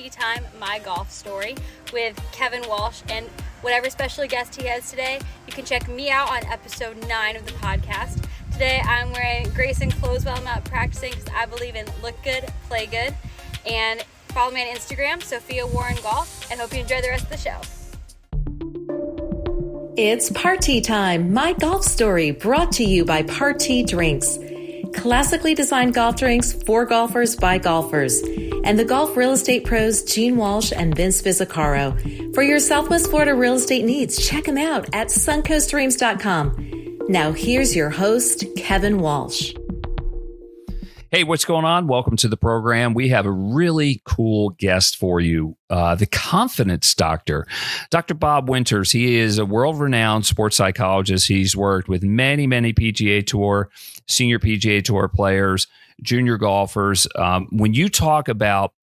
Party Time, My Golf Story with Kevin Walsh and whatever special guest he has today. You can check me out on episode 9 of the podcast. Today I'm wearing Grayson clothes while I'm out practicing because I believe in look good, play good. And follow me on Instagram, Sophia Warren Golf, and hope you enjoy the rest of the show. It's Party Time, My Golf Story, brought to you by Party Drinks. Classically designed golf drinks for golfers by golfers. And the golf real estate pros Gene Walsh and Vince Vizzacaro. For your Southwest Florida real estate needs, check them out at suncoastdreams.com. Now here's your host, Kevin Walsh. Hey, what's going on? Welcome to the program. We have a really cool guest for you, the confidence doctor, Dr. Bob Winters. He is a world-renowned sports psychologist. He's worked with many, many PGA Tour, senior PGA Tour players, junior golfers. When you talk about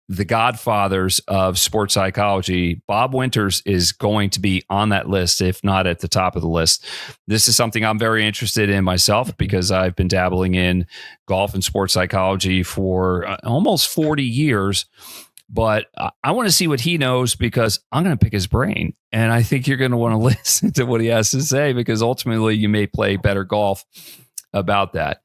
the godfathers of sports psychology, Bob Winters is going to be on that list, if not at the top of the list. This is something I'm very interested in myself because I've been dabbling in golf and sports psychology for almost 40 years. But I want to see what he knows because I'm going to pick his brain. And I think you're going to want to listen to what he has to say because ultimately you may play better golf about that.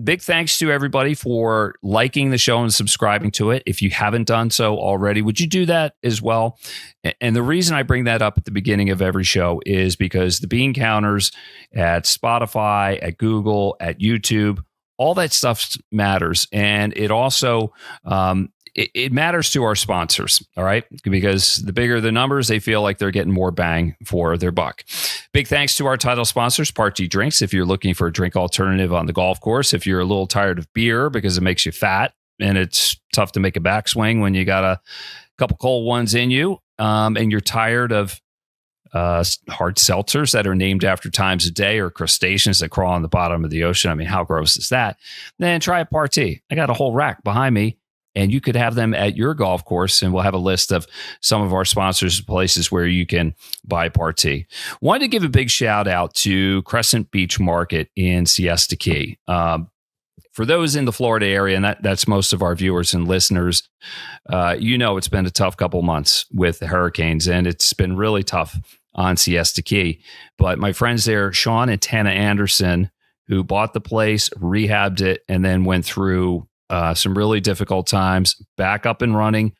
Big thanks to everybody for liking the show and subscribing to it. If you haven't done so already, would you do that as well? And the reason I bring that up at the beginning of every show is because the bean counters at Spotify, at Google, at YouTube, all that stuff matters. And it also, it matters to our sponsors, all right? Because the bigger the numbers, they feel like they're getting more bang for their buck. Big thanks to our title sponsors, Party Drinks. If you're looking for a drink alternative on the golf course, if you're a little tired of beer because it makes you fat and it's tough to make a backswing when you got a couple cold ones in you, and you're tired of hard seltzers that are named after times of day or crustaceans that crawl on the bottom of the ocean. I mean, how gross is that? Then try a Party. I got a whole rack behind me. And you could have them at your golf course, and we'll have a list of some of our sponsors, places where you can buy Party. Wanted to give a big shout out to Crescent Beach Market in Siesta Key. For those in the Florida area, and that's most of our viewers and listeners, it's been a tough couple months with the hurricanes, and it's been really tough on Siesta Key. But my friends there, Sean and Tana Anderson, who bought the place, rehabbed it, and then went through some really difficult times, back up and running.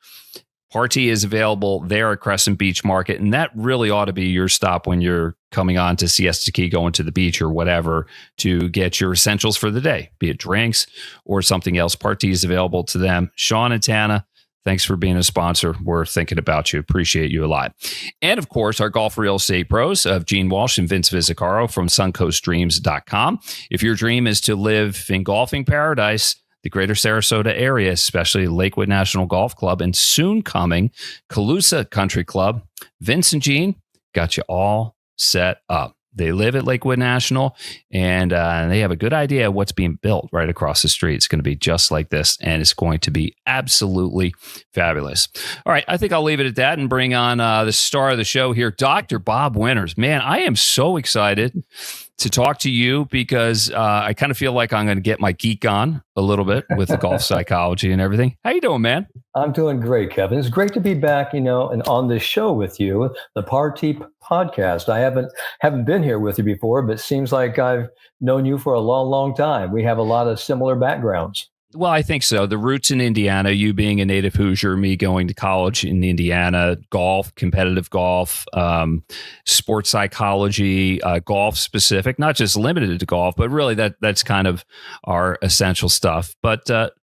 Party is available there at Crescent Beach Market, and that really ought to be your stop when you're coming on to Siesta Key, going to the beach or whatever, to get your essentials for the day, be it drinks or something else. Party is available to them. Sean and Tana, thanks for being a sponsor. We're thinking about you. Appreciate you a lot. And of course, our golf real estate pros of Gene Walsh and Vince Vizzacaro from suncoastdreams.com. If your dream is to live in golfing paradise, the greater Sarasota area, especially Lakewood National Golf Club, and soon coming Calusa Country Club, Vince and Gene got you all set up. They live at Lakewood National, and they have a good idea of what's being built right across the street. It's going to be just like this, and it's going to be absolutely fabulous. All right, I think I'll leave it at that and bring on the star of the show here, Dr. Bob Winters. Man, I am so excited to talk to you because I kind of feel like I'm going to get my geek on a little bit with the golf psychology and everything. How you doing, man? I'm doing great, Kevin. It's great to be back, and on this show with you, the Party podcast. I haven't been here with you before, but it seems like I've known you for a long, long time. We have a lot of similar backgrounds. Well, I think so. The roots in Indiana, you being a native Hoosier, me going to college in Indiana, golf, competitive golf, sports psychology, golf specific, not just limited to golf, but really that's kind of our essential stuff. But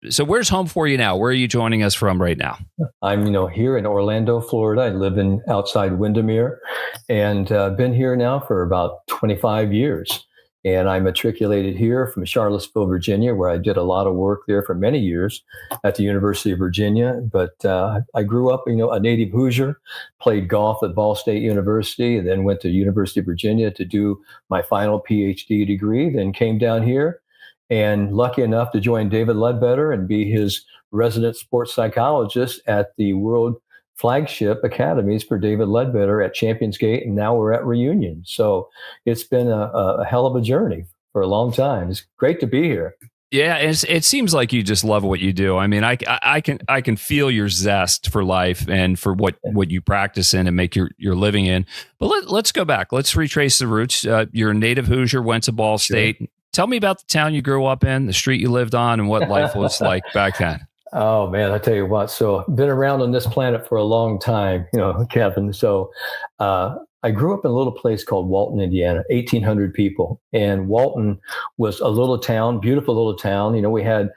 so where's home for you now? Where are you joining us from right now? I'm, here in Orlando, Florida. I live outside Windermere, and been here now for about 25 years. And I matriculated here from Charlottesville, Virginia, where I did a lot of work there for many years at the University of Virginia. But I grew up, a native Hoosier, played golf at Ball State University, and then went to University of Virginia to do my final Ph.D. degree, then came down here and lucky enough to join David Ledbetter and be his resident sports psychologist at the World Flagship Academies for David Ledbetter at Champions Gate, and now we're at Reunion. So it's been a hell of a journey for a long time. It's great to be here. Yeah, it seems like you just love what you do. I mean, I can feel your zest for life and for what you practice in and make your living in. But let's go back. Let's retrace the roots. You're a native Hoosier, went to Ball State. Tell me about the town you grew up in, the street you lived on, and what life was like back then. Oh man, I tell you what. So I've been around on this planet for a long time, Kevin. So I grew up in a little place called Walton, Indiana, 1,800 people. And Walton was a little town, beautiful little town. We had,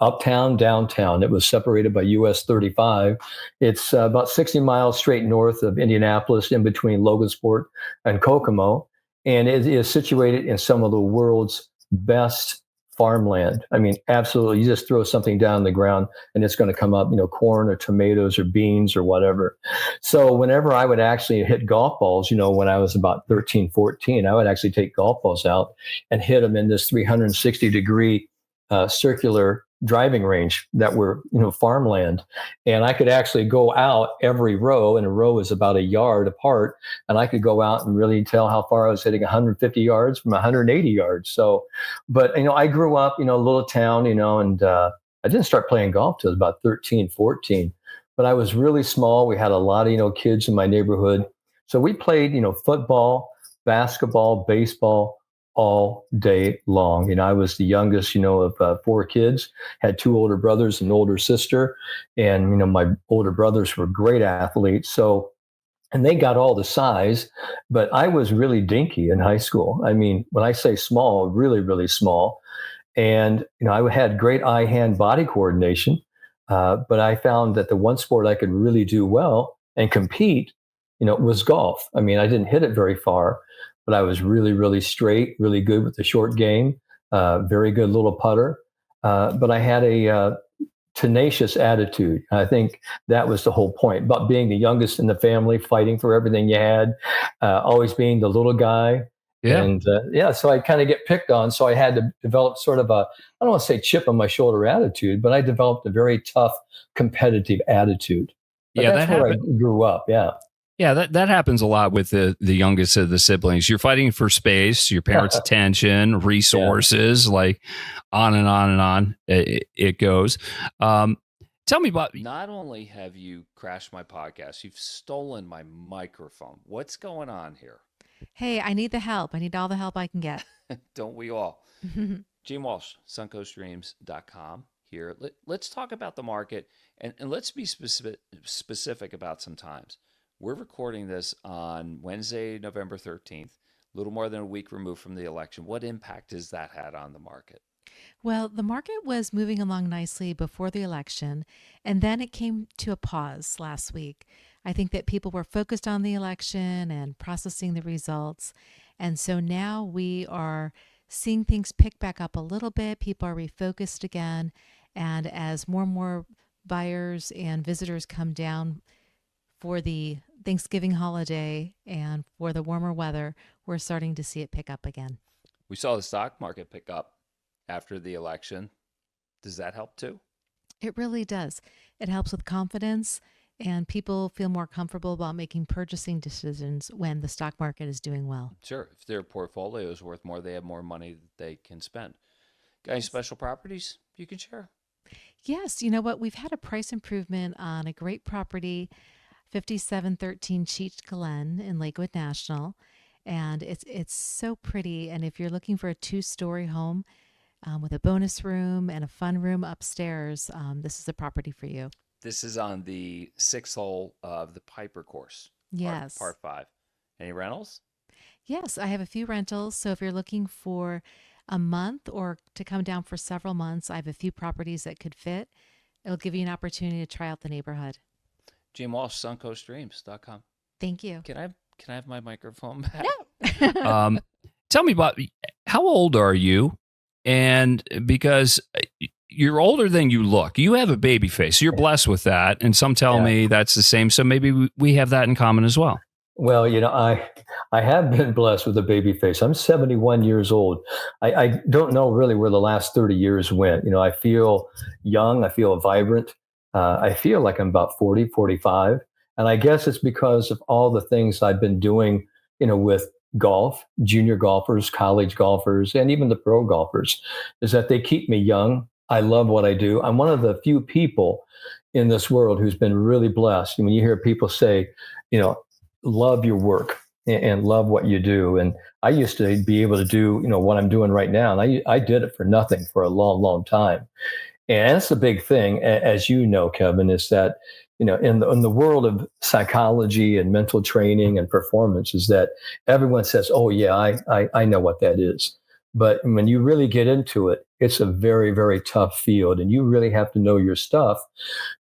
uptown, downtown. It was separated by US 35. It's about 60 miles straight north of Indianapolis, in between Logansport and Kokomo. And it is situated in some of the world's best farmland. I mean, absolutely. You just throw something down the ground and it's going to come up, corn or tomatoes or beans or whatever. So whenever I would actually hit golf balls, when I was about 13, 14, I would actually take golf balls out and hit them in this 360-degree circular driving range that were, farmland. And I could actually go out every row, and a row is about a yard apart. And I could go out and really tell how far I was hitting 150 yards from 180 yards. So, but, I grew up, a little town, and I didn't start playing golf till I was about 13, 14. But I was really small. We had a lot of, kids in my neighborhood. So we played, football, basketball, baseball, all day long. I was the youngest, of 4 kids, had 2 older brothers and an older sister. And, my older brothers were great athletes. So, and they got all the size, but I was really dinky in high school. I mean, when I say small, really, really small. And, I had great eye-hand body coordination. But I found that the one sport I could really do well and compete, was golf. I mean, I didn't hit it very far, but I was really, really straight, really good with the short game, very good little putter. But I had a tenacious attitude. I think that was the whole point about being the youngest in the family, fighting for everything you had, always being the little guy. Yeah. And so I kind of get picked on. So I had to develop sort of I don't want to say chip on my shoulder attitude, but I developed a very tough, competitive attitude. But that's where I grew up. Yeah. Yeah, that happens a lot with the youngest of the siblings. You're fighting for space, your parents' attention, resources, like on and on and on it goes. Tell me about, not only have you crashed my podcast, you've stolen my microphone. What's going on here? Hey, I need the help. I need all the help I can get. Don't we all? Gene Walsh, suncoastdreams.com here. Let's talk about the market and let's be specific about some times. We're recording this on Wednesday, November 13th, a little more than a week removed from the election. What impact has that had on the market? Well, the market was moving along nicely before the election, and then it came to a pause last week. I think that people were focused on the election and processing the results. And so now we are seeing things pick back up a little bit. People are refocused again. And as more and more buyers and visitors come down for the Thanksgiving holiday and for the warmer weather, we're starting to see it pick up again. We saw the stock market pick up after the election. Does that help too? It really does. It helps with confidence, and people feel more comfortable about making purchasing decisions when the stock market is doing well. Sure. If their portfolio is worth more, they have more money that they can spend. Got any special properties you can share? Yes. You know what? We've had a price improvement on a great property, 5713 Cheech Glen in Lakewood National. And it's so pretty. And if you're looking for a 2-story home with a bonus room and a fun room upstairs, this is a property for you. This is on the 6th hole of the Piper course. Yes. Part 5. Any rentals? Yes, I have a few rentals. So if you're looking for a month or to come down for several months, I have a few properties that could fit. It'll give you an opportunity to try out the neighborhood. Gene Walsh, suncoastdreams.com. Thank you. Can I have my microphone back? No. Tell me about, how old are you? And because you're older than you look, you have a baby face. You're blessed with that. And some tell me that's the same. So maybe we have that in common as well. Well, I have been blessed with a baby face. I'm 71 years old. I don't know really where the last 30 years went. I feel young. I feel vibrant. I feel like I'm about 40, 45. And I guess it's because of all the things I've been doing, with golf, junior golfers, college golfers, and even the pro golfers, is that they keep me young. I love what I do. I'm one of the few people in this world who's been really blessed. And when you hear people say, love your work and love what you do. And I used to be able to do, what I'm doing right now. And I did it for nothing for a long, long time. And that's the big thing, as you know, Kevin, is that, in the world of psychology and mental training and performance, is that everyone says, oh, yeah, I know what that is. But when you really get into it, it's a very, very tough field. And you really have to know your stuff,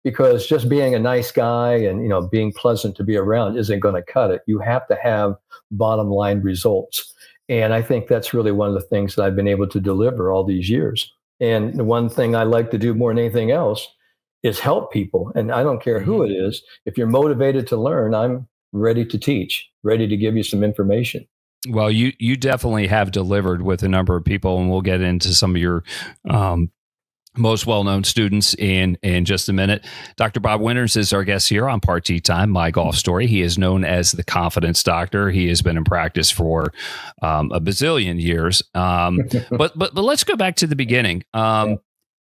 because just being a nice guy and, being pleasant to be around isn't going to cut it. You have to have bottom line results. And I think that's really one of the things that I've been able to deliver all these years. And the one thing I like to do more than anything else is help people. And I don't care who it is. If you're motivated to learn, I'm ready to teach, ready to give you some information. Well, you definitely have delivered with a number of people, and we'll get into some of your most well-known students in just a minute. Dr. Bob Winters is our guest here on Part T Time, My Golf Story. He is known as the Confidence Doctor. He has been in practice for a bazillion years. But let's go back to the beginning.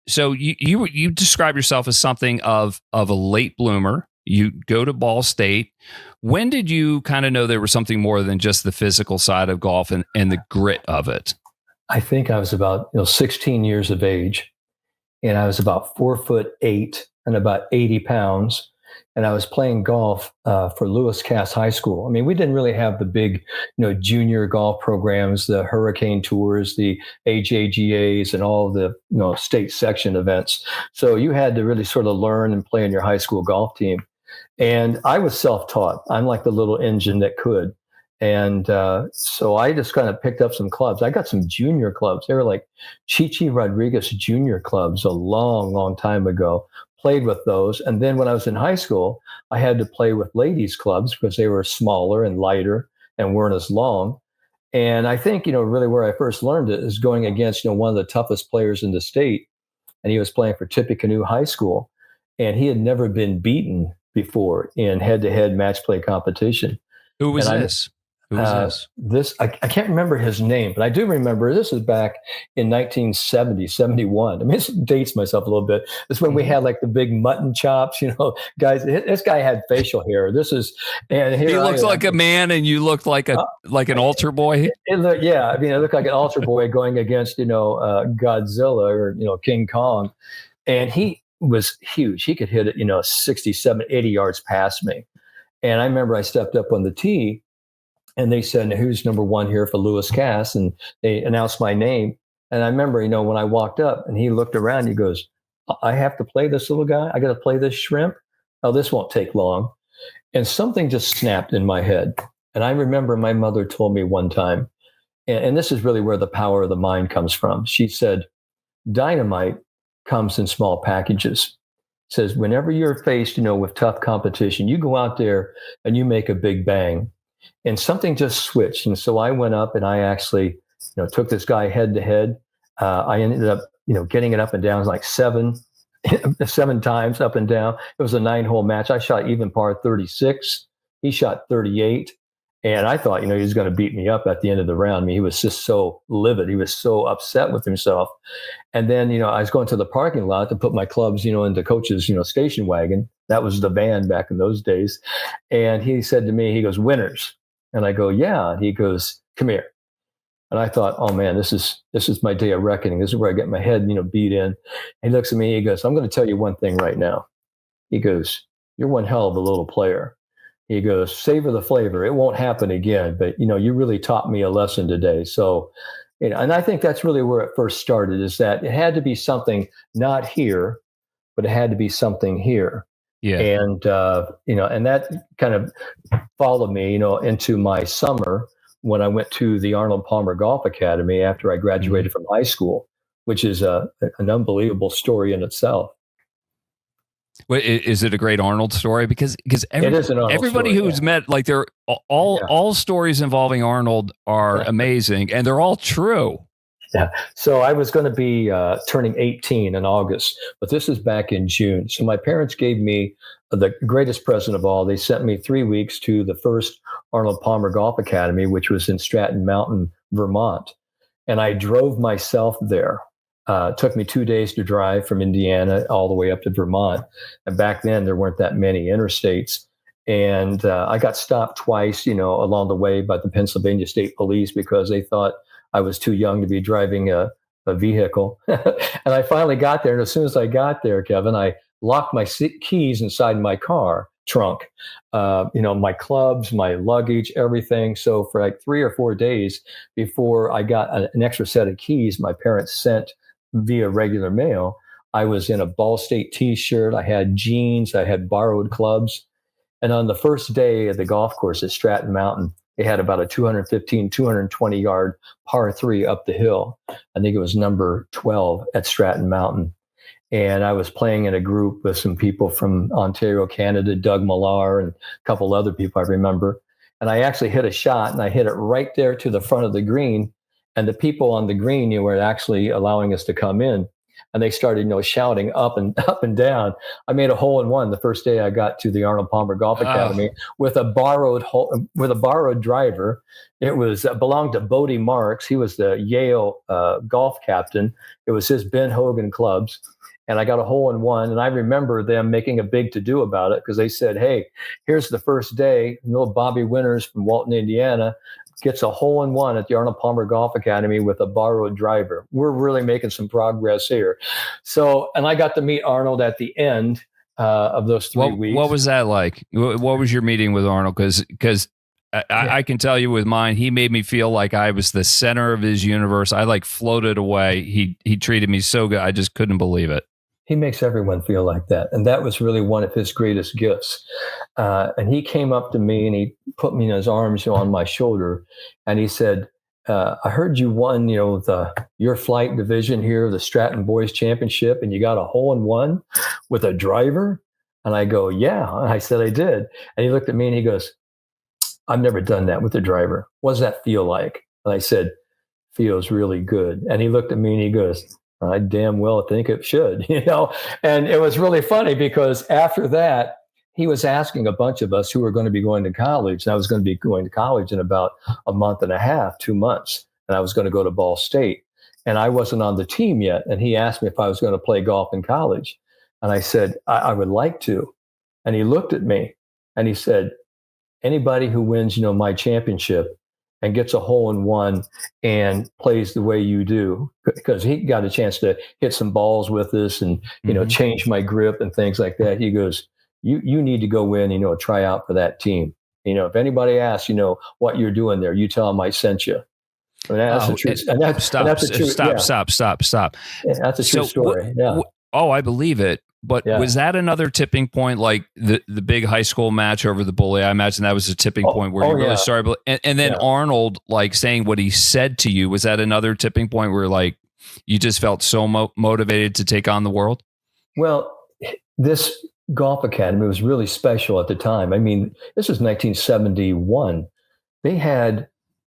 So you describe yourself as something of a late bloomer. You go to Ball State. When did you kind of know there was something more than just the physical side of golf and the grit of it? I think I was about 16 years of age, and I was about 4'8" and about 80 pounds. And I was playing golf for Lewis Cass High School. I mean, we didn't really have the big, junior golf programs, the Hurricane Tours, the AJGAs, and all the, state section events. So you had to really sort of learn and play in your high school golf team. And I was self-taught. I'm like the little engine that could. And so I just kind of picked up some clubs. I got some junior clubs. They were like Chichi Rodriguez junior clubs a long, long time ago. Played with those. And then when I was in high school, I had to play with ladies clubs because they were smaller and lighter and weren't as long. And I think, really where I first learned it is going against, one of the toughest players in the state. And he was playing for Tippecanoe High School. And he had never been beaten before in head-to-head match play competition. Who was this? Who was this? I can't remember his name, but I do remember this is back in 1970, 71. I mean, this dates myself a little bit. This is when we had like the big mutton chops, guys. This guy had facial hair. And here he looks like a man, and you looked like an altar boy. I looked like an altar boy going against, Godzilla or, King Kong. And he was huge. He could hit it, 67, 80 yards past me. And I remember I stepped up on the tee, and they said, who's number one here for Lewis Cass? And they announced my name. And I remember, when I walked up and he looked around, he goes, I have to play this little guy. I got to play this shrimp. Oh, this won't take long. And something just snapped in my head. And I remember my mother told me one time, and this is really where the power of the mind comes from. She said, dynamite comes in small packages. Says, whenever you're faced, with tough competition, you go out there and you make a big bang. And something just switched. And so I went up and I actually, took this guy head to head. I ended up, getting it up and down like seven times up and down. It was a 9-hole match. I shot even par 36. He shot 38. And I thought, he was going to beat me up at the end of the round. I mean, he was just so livid. He was so upset with himself. And then, I was going to the parking lot to put my clubs, into Coach's, station wagon. That was the van back in those days. And he said to me, he goes, Winters. And I go, yeah. And he goes, come here. And I thought, oh man, this is my day of reckoning. This is where I get my head, beat in. And he looks at me, he goes, I'm going to tell you one thing right now. He goes, you're one hell of a little player. He goes, savor the flavor. It won't happen again. But, you really taught me a lesson today. So, and I think that's really where it first started, is that it had to be something not here, but it had to be something here. Yeah. And, and that kind of followed me, into my summer when I went to the Arnold Palmer Golf Academy after I graduated from high school, which is an unbelievable story in itself. Wait, is it a great Arnold story? Because everybody story, who's met, like, they're all stories involving Arnold are amazing, and they're all true. Yeah. So I was going to be turning 18 in August, but this is back in June. So my parents gave me the greatest present of all. They sent me 3 weeks to the first Arnold Palmer Golf Academy, which was in Stratton Mountain, Vermont. And I drove myself there. It took me 2 days to drive from Indiana all the way up to Vermont. And back then, there weren't that many interstates. And I got stopped twice, along the way by the Pennsylvania State Police because they thought I was too young to be driving a vehicle. And I finally got there. And as soon as I got there, Kevin, I locked my keys inside my car trunk, my clubs, my luggage, everything. So for like 3 or 4 days before I got an extra set of keys, my parents sent via regular mail, I was in a Ball State t-shirt. I had jeans. I had borrowed clubs. And on the first day of the golf course at Stratton Mountain, they had about a 220 yard par 3 up the hill. I think it was number 12 at Stratton Mountain. And I was playing in a group with some people from Ontario, Canada, Doug Millar, and a couple other people I remember. And I actually hit a shot, and I hit it right there to the front of the green. And the people on the green, were actually allowing us to come in. And they started, shouting up and down. I made a hole in one the first day I got to the Arnold Palmer Golf Academy with a borrowed driver. It was belonged to Bodie Marks. He was the Yale golf captain. It was his Ben Hogan clubs. And I got a hole in one. And I remember them making a big to-do about it because they said, hey, here's the first day. Little Bobby Winters from Walton, Indiana, gets a hole in one at the Arnold Palmer Golf Academy with a borrowed driver. We're really making some progress here. So, and I got to meet Arnold at the end of those 3 weeks. What was that like? What was your meeting with Arnold? Because I can tell you with mine, he made me feel like I was the center of his universe. I like floated away. He treated me so good. I just couldn't believe it. He makes everyone feel like that. And that was really one of his greatest gifts. And he came up to me and he put me in his arms on my shoulder. And he said, I heard you won, your flight division here, the Stratton Boys Championship, and you got a hole in one with a driver. And I go, yeah. And I said, I did. And he looked at me and he goes, I've never done that with a driver. What does that feel like? And I said, feels really good. And he looked at me and he goes, I damn well think it should, And it was really funny because after that, he was asking a bunch of us who were going to be going to college. And I was going to be going to college in about a month and a half, 2 months. And I was going to go to Ball State. And I wasn't on the team yet. And he asked me if I was going to play golf in college. And I said, I would like to. And he looked at me and he said, anybody who wins, my championship and gets a hole in one and plays the way you do, because he got a chance to hit some balls with us and, change my grip and things like that. He goes, you need to go in, try out for that team. If anybody asks, what you're doing there, you tell them I sent you. I mean, that's the truth. Stop. Yeah, that's a true story. I believe it. But was that another tipping point, like the big high school match over the bully? I imagine that was a tipping point where you really started. And then Arnold, like saying what he said to you, was that another tipping point where like you just felt so motivated to take on the world? Well, this golf academy was really special at the time. I mean, this was 1971. They had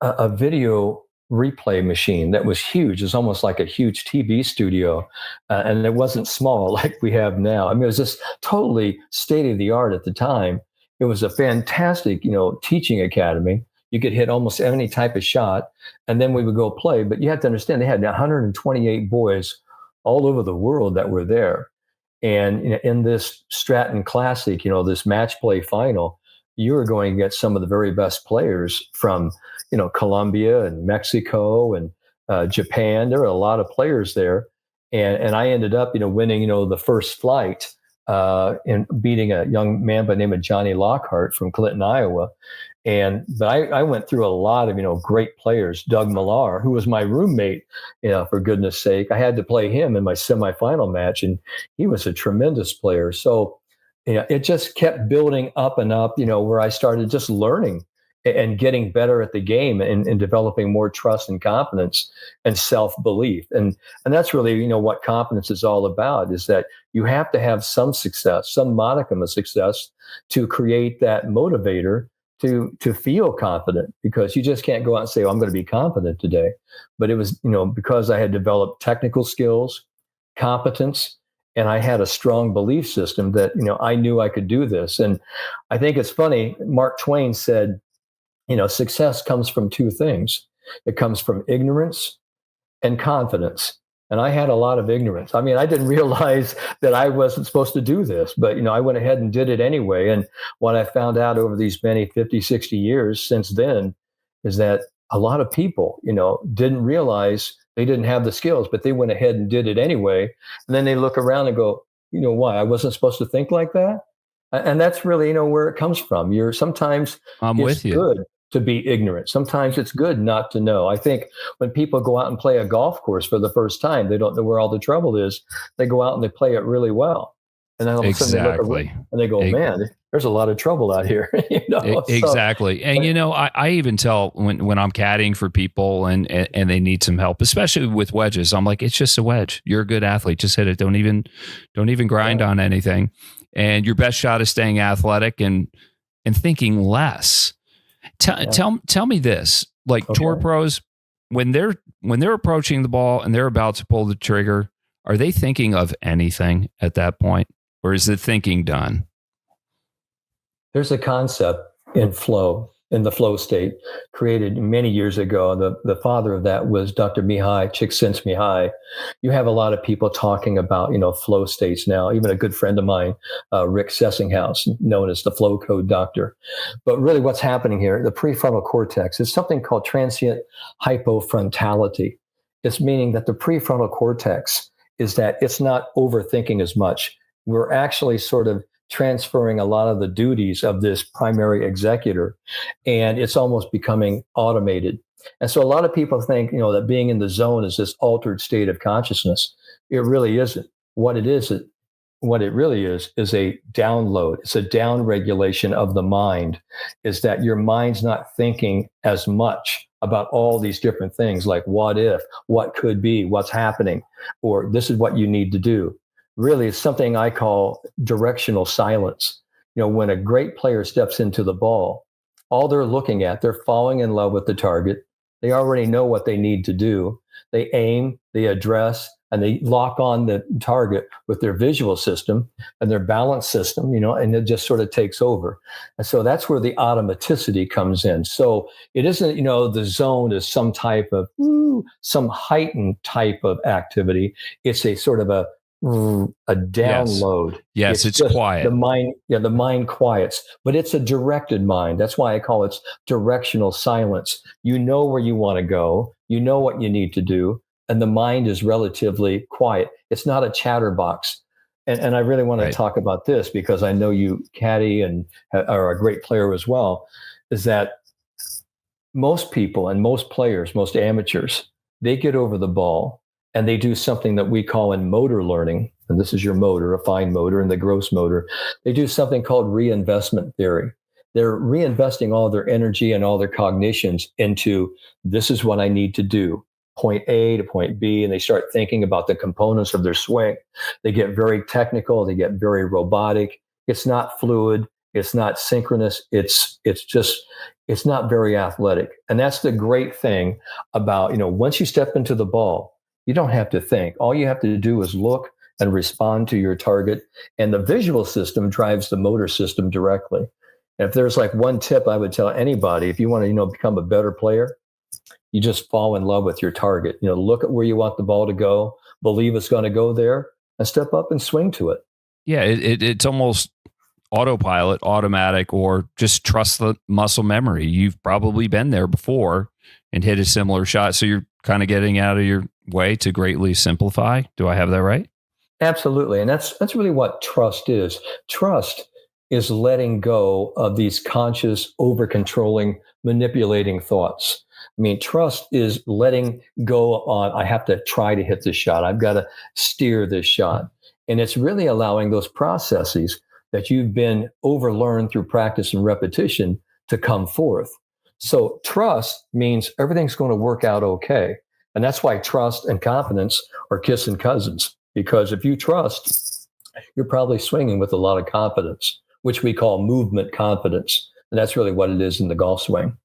a video replay machine that was huge. It was almost like a huge TV studio. And it wasn't small like we have now. I mean, it was just totally state of the art at the time. It was a fantastic, teaching academy. You could hit almost any type of shot and then we would go play. But you have to understand they had 128 boys all over the world that were there. And in this Stratton Classic, this match play final, you were going against some of the very best players from, Colombia and Mexico and Japan. There were a lot of players there. And I ended up, winning, the first flight and beating a young man by the name of Johnny Lockhart from Clinton, Iowa. But I went through a lot of, great players. Doug Millar, who was my roommate, for goodness sake. I had to play him in my semifinal match, and he was a tremendous player. So, it just kept building up and up, where I started just learning and getting better at the game and developing more trust and confidence and self-belief. And that's really, what confidence is all about, is that you have to have some success, some modicum of success to create that motivator to feel confident, because you just can't go out and say, I'm going to be confident today. But it was, because I had developed technical skills, competence, and I had a strong belief system that, I knew I could do this. And I think it's funny, Mark Twain said, success comes from two things. It comes from ignorance and confidence. And I had a lot of ignorance. I mean, I didn't realize that I wasn't supposed to do this, but, I went ahead and did it anyway. And what I found out over these many 50, 60 years since then is that a lot of people, didn't realize they didn't have the skills, but they went ahead and did it anyway. And then they look around and go, why? I wasn't supposed to think like that. And that's really, where it comes from. Sometimes I'm it's with you. good to be ignorant. Sometimes it's good not to know. I think when people go out and play a golf course for the first time, they don't know where all the trouble is. They go out and they play it really well. And then all of a sudden they look around and they go, man, there's a lot of trouble out here. Exactly. And, I even tell when I'm caddying for people and they need some help, especially with wedges, I'm like, it's just a wedge. You're a good athlete. Just hit it. Don't even grind on anything. And your best shot is staying athletic and thinking less. Tell me this, like tour pros, when they're approaching the ball and they're about to pull the trigger, are they thinking of anything at that point, or is the thinking done? There's a concept in the flow state, created many years ago. The father of that was Dr. Csikszentmihalyi. You have a lot of people talking about, flow states now. Even a good friend of mine, Rick Sessinghaus, known as the flow code doctor. But really what's happening here, the prefrontal cortex, is something called transient hypofrontality. It's meaning that the prefrontal cortex is that it's not overthinking as much. We're actually sort of transferring a lot of the duties of this primary executor, and it's almost becoming automated. And so a lot of people think, that being in the zone is this altered state of consciousness. It really isn't. What it really is a download. It's a down regulation of the mind, is that your mind's not thinking as much about all these different things like what if, what could be, what's happening, or this is what you need to do. Really, it's something I call directional silence. When a great player steps into the ball, all they're looking at, they're falling in love with the target. They already know what they need to do. They aim, they address, and they lock on the target with their visual system and their balance system, and it just sort of takes over. And so that's where the automaticity comes in. So it isn't, the zone is some type of, some heightened type of activity. It's a sort of a download. Yes, it's quiet. The mind quiets, but it's a directed mind. That's why I call it directional silence. You know where you want to go. You know what you need to do. And the mind is relatively quiet. It's not a chatterbox. And I really want to talk about this because I know you caddy and are a great player as well, is that most people and most players, most amateurs, they get over the ball and they do something that we call in motor learning, and this is your motor, a fine motor and the gross motor. They do something called reinvestment theory. They're reinvesting all their energy and all their cognitions into, this is what I need to do, point A to point B, and they start thinking about the components of their swing. They get very technical. They get very robotic. It's not fluid. It's not synchronous. It's not very athletic. And that's the great thing about, once you step into the ball, you don't have to think. All you have to do is look and respond to your target. And the visual system drives the motor system directly. And if there's like one tip I would tell anybody, if you want to, become a better player, you just fall in love with your target. Look at where you want the ball to go, believe it's going to go there, and step up and swing to it. Yeah, it's almost autopilot, automatic, or just trust the muscle memory. You've probably been there before and hit a similar shot. So you're kind of getting out of your way to greatly simplify. Do I have that right? Absolutely. And that's really what trust is. Trust is letting go of these conscious, over-controlling, manipulating thoughts. I mean, trust is letting go on, I have to try to hit this shot. I've got to steer this shot. And it's really allowing those processes that you've been overlearned through practice and repetition to come forth. So trust means everything's going to work out okay. And that's why trust and confidence are kissing cousins. Because if you trust, you're probably swinging with a lot of confidence, which we call movement confidence. And that's really what it is in the golf swing.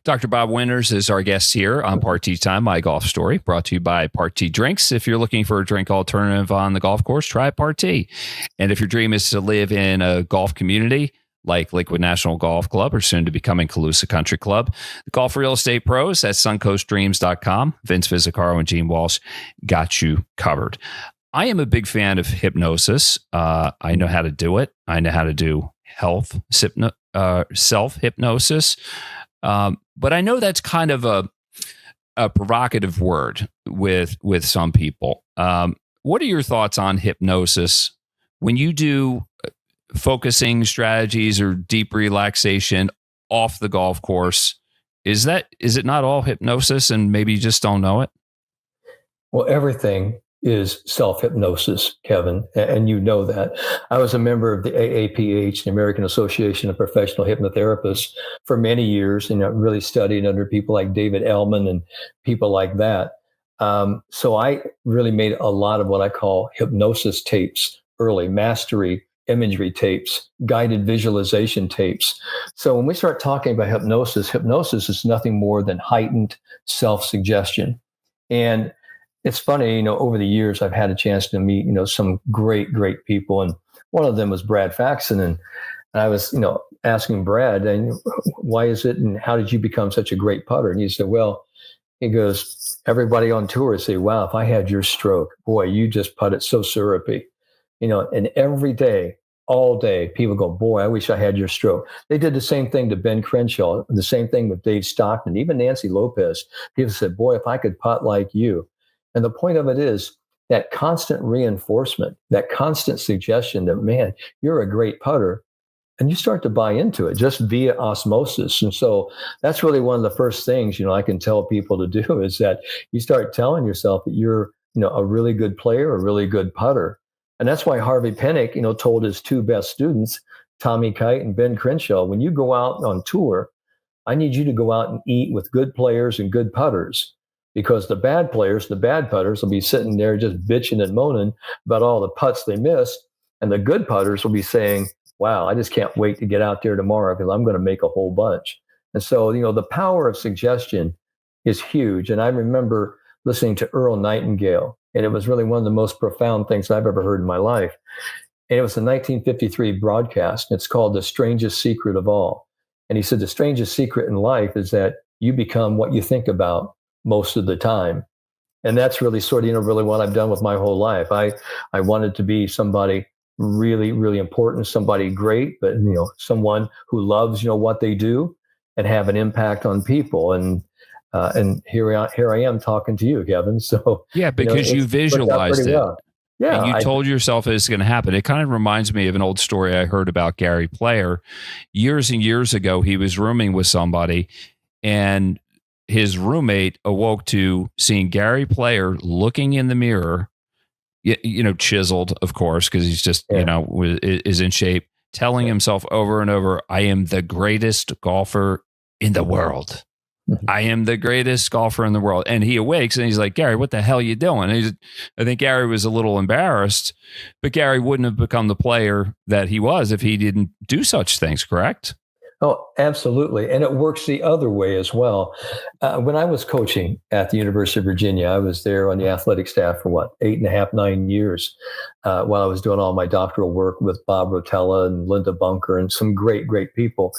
Dr. Bob Winters is our guest here on Part T Time, My Golf Story, brought to you by Part T Drinks. If you're looking for a drink alternative on the golf course, try Part T. And if your dream is to live in a golf community, like Liquid National Golf Club or soon to becoming Calusa Country Club. The Golf Real Estate Pros at suncoastdreams.com. Vince Vizicaro and Gene Walsh got you covered. I am a big fan of hypnosis. I know how to do it. I know how to do self-hypnosis. But I know that's kind of a provocative word with some people. What are your thoughts on hypnosis when you do focusing strategies or deep relaxation off the golf course? Is it not all hypnosis and maybe you just don't know it? Well, everything is self-hypnosis, Kevin, and you know that. I was a member of the AAPH, the American Association of Professional Hypnotherapists, for many years, and really studied under people like David Ellman and people like that. So I really made a lot of what I call hypnosis tapes early, mastery imagery tapes, guided visualization tapes. So when we start talking about hypnosis is nothing more than heightened self-suggestion. And it's funny, over the years, I've had a chance to meet, some great, great people. And one of them was Brad Faxon. And I was, asking Brad, and why is it, and how did you become such a great putter? And he said, he goes, everybody on tour say, wow, if I had your stroke, boy, you just putted so syrupy. And every day, all day, people go, boy, I wish I had your stroke. They did the same thing to Ben Crenshaw, the same thing with Dave Stockton, even Nancy Lopez. People said, boy, if I could putt like you. And the point of it is that constant reinforcement, that constant suggestion that, man, you're a great putter. And you start to buy into it just via osmosis. And so that's really one of the first things, I can tell people to do is that you start telling yourself that you're, a really good player, a really good putter. And that's why Harvey Penick, told his two best students, Tommy Kite and Ben Crenshaw, when you go out on tour, I need you to go out and eat with good players and good putters, because the bad players, the bad putters will be sitting there just bitching and moaning about all the putts they missed. And the good putters will be saying, wow, I just can't wait to get out there tomorrow because I'm going to make a whole bunch. And so, the power of suggestion is huge. And I remember listening to Earl Nightingale, and it was really one of the most profound things I've ever heard in my life. And it was the 1953 broadcast. And it's called The Strangest Secret of All. And he said, the strangest secret in life is that you become what you think about most of the time. And that's really sort of, really what I've done with my whole life. I wanted to be somebody really, really important, somebody great, but, someone who loves, what they do and have an impact on people. And here I am talking to you, Kevin. So yeah, because you visualized it. Well. Yeah, and you told yourself it's going to happen. It kind of reminds me of an old story I heard about Gary Player. Years and years ago, he was rooming with somebody, and his roommate awoke to seeing Gary Player looking in the mirror, chiseled, of course, because he's just, is in shape, telling himself over and over, I am the greatest golfer in the world. I am the greatest golfer in the world. And he awakes and he's like, Gary, what the hell are you doing? I think Gary was a little embarrassed, but Gary wouldn't have become the player that he was if he didn't do such things, correct? Oh, absolutely. And it works the other way as well. When I was coaching at the University of Virginia, I was there on the athletic staff for 8.5, 9 years, while I was doing all my doctoral work with Bob Rotella and Linda Bunker and some great, great people.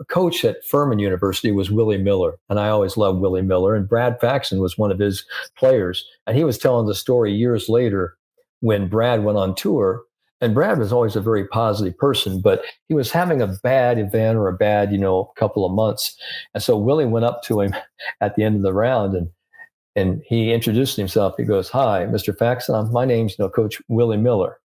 Coach at Furman University was Willie Miller. And I always loved Willie Miller. And Brad Faxon was one of his players. And he was telling the story years later when Brad went on tour. And Brad was always a very positive person, but he was having a bad event or a bad, couple of months. And so Willie went up to him at the end of the round and he introduced himself. He goes, hi, Mr. Faxon, my name's, Coach Willie Miller.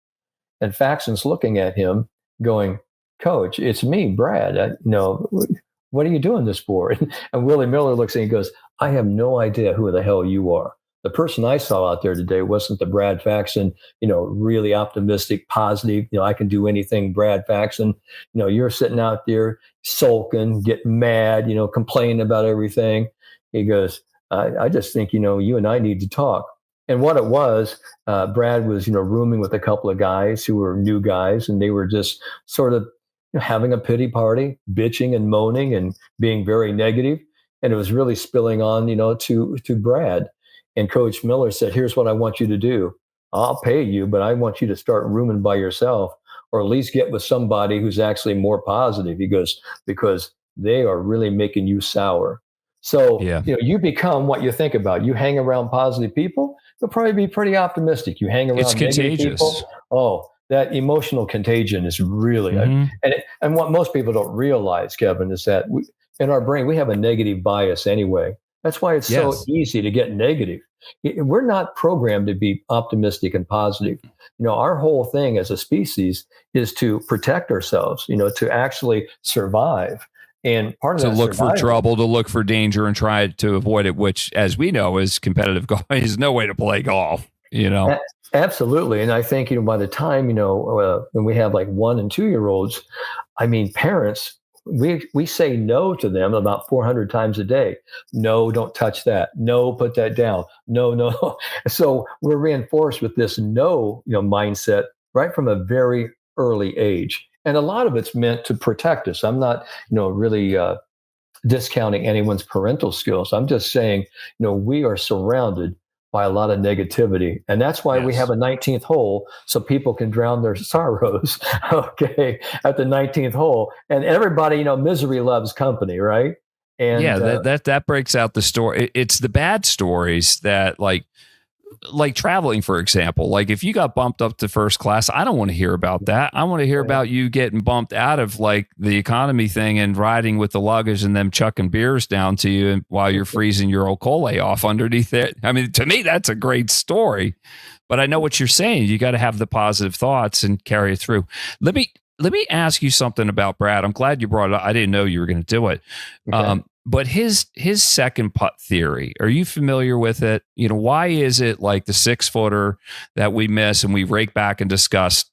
And Faxon's looking at him going, Coach, it's me, Brad. What are you doing this for? And Willie Miller looks at him and goes, I have no idea who the hell you are. The person I saw out there today wasn't the Brad Faxon, really optimistic, positive, I can do anything, Brad Faxon. You're sitting out there sulking, getting mad, complaining about everything. He goes, I just think, you and I need to talk. And what it was, Brad was, rooming with a couple of guys who were new guys, and they were just sort of having a pity party, bitching and moaning and being very negative. And it was really spilling on, to Brad. And Coach Miller said, here's what I want you to do. I'll pay you, but I want you to start rooming by yourself or at least get with somebody who's actually more positive. He goes, because they are really making you sour. So, Yeah. you become what you think about. You hang around positive people, you'll probably be pretty optimistic. You hang It's around negative contagious. people. Oh, that emotional contagion is really, Mhm. and what most people don't realize, Kevin, is that in our brain, we have a negative bias anyway. That's why it's so Yes. easy to get negative. We're not programmed to be optimistic and positive. Our whole thing as a species is to protect ourselves, to actually survive. And part of To that look for survival, trouble, to look for danger and try to avoid it, which, as we know, is competitive golf. Is no way to play golf, A- Absolutely. And I think, by the time, when we have like 1 and 2 year olds, I mean, parents, we say no to them about 400 times a day. No, don't touch that. No, put that down. No, no. So we're reinforced with this no, mindset right from a very early age. And a lot of it's meant to protect us. I'm not, really discounting anyone's parental skills. I'm just saying, we are surrounded by a lot of negativity. And that's why we Yes. have a 19th hole so people can drown their sorrows, okay, at the 19th hole. And everybody, misery loves company, right? And Yeah, that breaks out the story. It's the bad stories that like traveling, for example. Like if you got bumped up to first class, I don't want to hear about that. I want to hear about you getting bumped out of like the economy thing and riding with the luggage and them chucking beers down to you and while you're freezing your Okole off underneath it. I mean, to me, that's a great story. But I know what you're saying. You got to have the positive thoughts and carry it through. Let me ask you something about Brad. I'm glad you brought it up. I didn't know you were going to do it. Okay. But his second putt theory, are you familiar with it? Why is it like the 6-footer that we miss and we rake back and discuss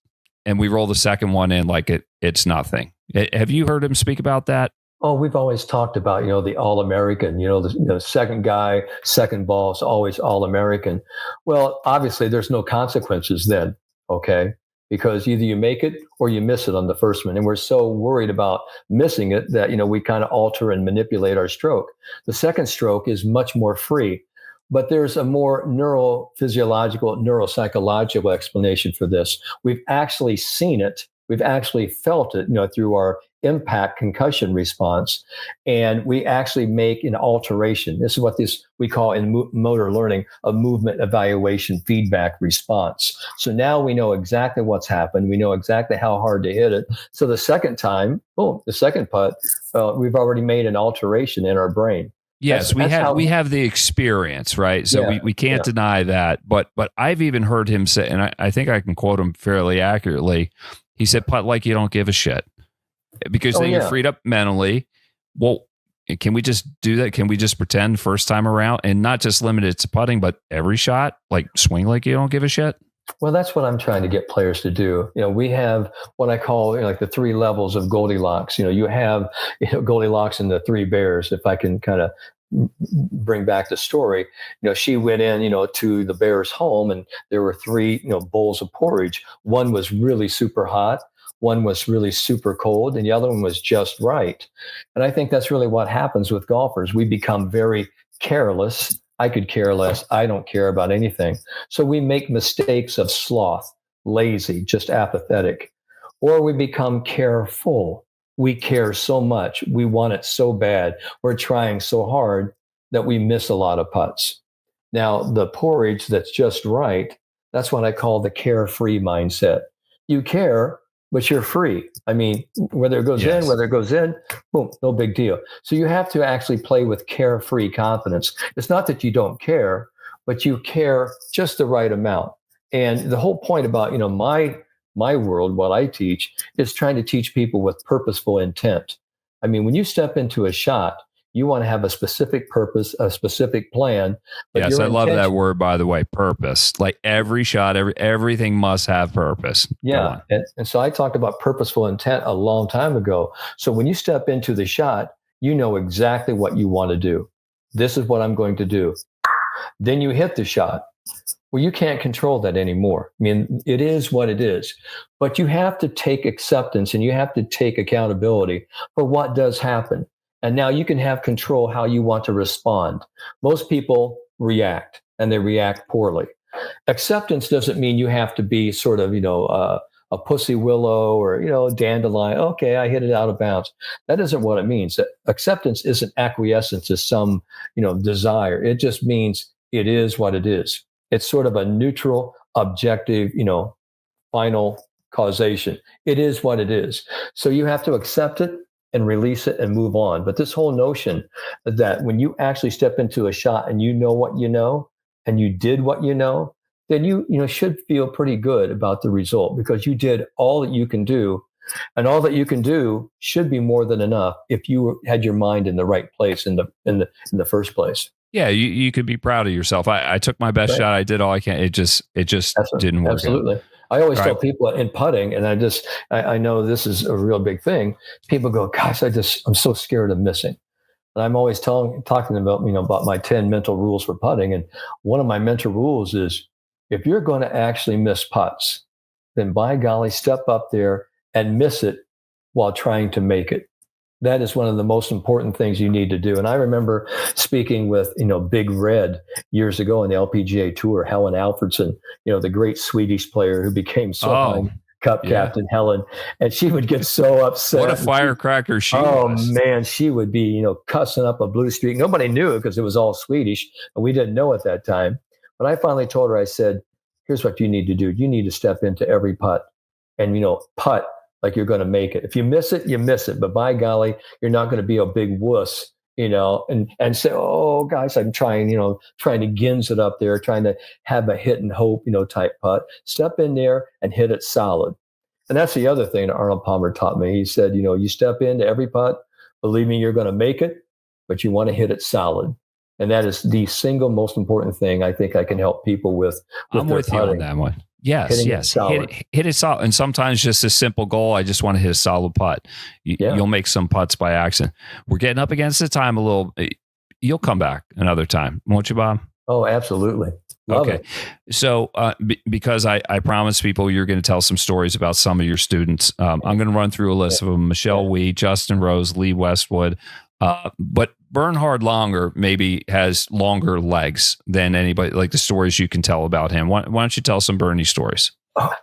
and we roll the second one in like it's nothing? Have you heard him speak about that? Oh, we've always talked about, the All-American, the second guy, second ball is always All-American. Well, obviously there's no consequences then, okay? Because either you make it or you miss it on the first one. And we're so worried about missing it that, we kind of alter and manipulate our stroke. The second stroke is much more free. But there's a more neurophysiological, neuropsychological explanation for this. We've actually seen it. We've actually felt it, through our impact concussion response. And we actually make an alteration. This is what we call in motor learning a movement evaluation feedback response. So now we know exactly what's happened. We know exactly how hard to hit it. So the second time, boom, the second putt, we've already made an alteration in our brain. Yes, we have the experience, right? So we can't deny that. But I've even heard him say, and I think I can quote him fairly accurately. He said, "Putt like you don't give a shit," because then you're freed up mentally. Well, can we just do that? Can we just pretend first time around and not just limit it to putting, but every shot, like swing like you don't give a shit? Well, that's what I'm trying to get players to do. We have what I call like the 3 levels of Goldilocks. You have Goldilocks and the 3 bears. If I can kind of bring back the story, she went in, to the bear's home, and there were 3, bowls of porridge. One was really super hot, one was really super cold, and the other one was just right. And I think that's really what happens with golfers. We become very careless. I could care less. I don't care about anything. So we make mistakes of sloth, lazy, just apathetic, or we become careful. We care so much. We want it so bad. We're trying so hard that we miss a lot of putts. Now, the porridge that's just right, that's what I call the carefree mindset. You care, but you're free. I mean, whether it goes in, whether it goes in, boom, no big deal. So you have to actually play with carefree confidence. It's not that you don't care, but you care just the right amount. And the whole point about, my world, what I teach, is trying to teach people with purposeful intent. I mean, when you step into a shot, you want to have a specific purpose, a specific plan. But yes, I love that word, by the way, purpose. Like every shot, everything must have purpose. Yeah. And so I talked about purposeful intent a long time ago. So when you step into the shot, you know exactly what you want to do. This is what I'm going to do. Then you hit the shot. Well, you can't control that anymore. I mean, it is what it is. But you have to take acceptance and you have to take accountability for what does happen. And now you can have control how you want to respond. Most people react, and they react poorly. Acceptance doesn't mean you have to be sort of, a pussy willow or, dandelion. Okay, I hit it out of bounds. That isn't what it means. Acceptance isn't acquiescence to some, desire. It just means it is what it is. It's sort of a neutral, objective, final causation. It is what it is. So you have to accept it and release it and move on. But this whole notion that when you actually step into a shot and you know what you know and you did what you know, then you should feel pretty good about the result because you did all that you can do. And all that you can do should be more than enough if you had your mind in the right place in the first place. Yeah, you could be proud of yourself. I took my best shot. I did all I can. It just didn't work. Absolutely. Out. I always tell people in putting, and I know this is a real big thing. People go, gosh, I'm so scared of missing. And I'm always talking about my 10 mental rules for putting. And one of my mental rules is if you're going to actually miss putts, then by golly, step up there and miss it while trying to make it. That is one of the most important things you need to do. And I remember speaking with, Big Red years ago on the LPGA Tour, Helen Alfredson, the great Swedish player who became Cup captain, Helen. And she would get so upset. What a firecracker she was. Oh, man, she would be, cussing up a blue streak. Nobody knew it because it was all Swedish, and we didn't know at that time. But I finally told her, I said, here's what you need to do. You need to step into every putt and, putt like you're going to make it. If you miss it, you miss it. But by golly, you're not going to be a big wuss, and say, oh, guys, I'm trying to gins it up there, trying to have a hit and hope, type putt. Step in there and hit it solid. And that's the other thing that Arnold Palmer taught me. He said, you step into every putt, believing you're going to make it, but you want to hit it solid. And that is the single most important thing I think I can help people with I'm with you on that one. Yes. Hit it solid. And sometimes just a simple goal. I just want to hit a solid putt. You'll make some putts by accident. We're getting up against the time a little. You'll come back another time, won't you, Bob? Oh, absolutely. Love it. So because I promised people you're going to tell some stories about some of your students, I'm going to run through a list of them. Michelle Wee, Justin Rose, Lee Westwood. But Bernhard Langer maybe has longer legs than anybody, like the stories you can tell about him. Why don't you tell some Bernie stories?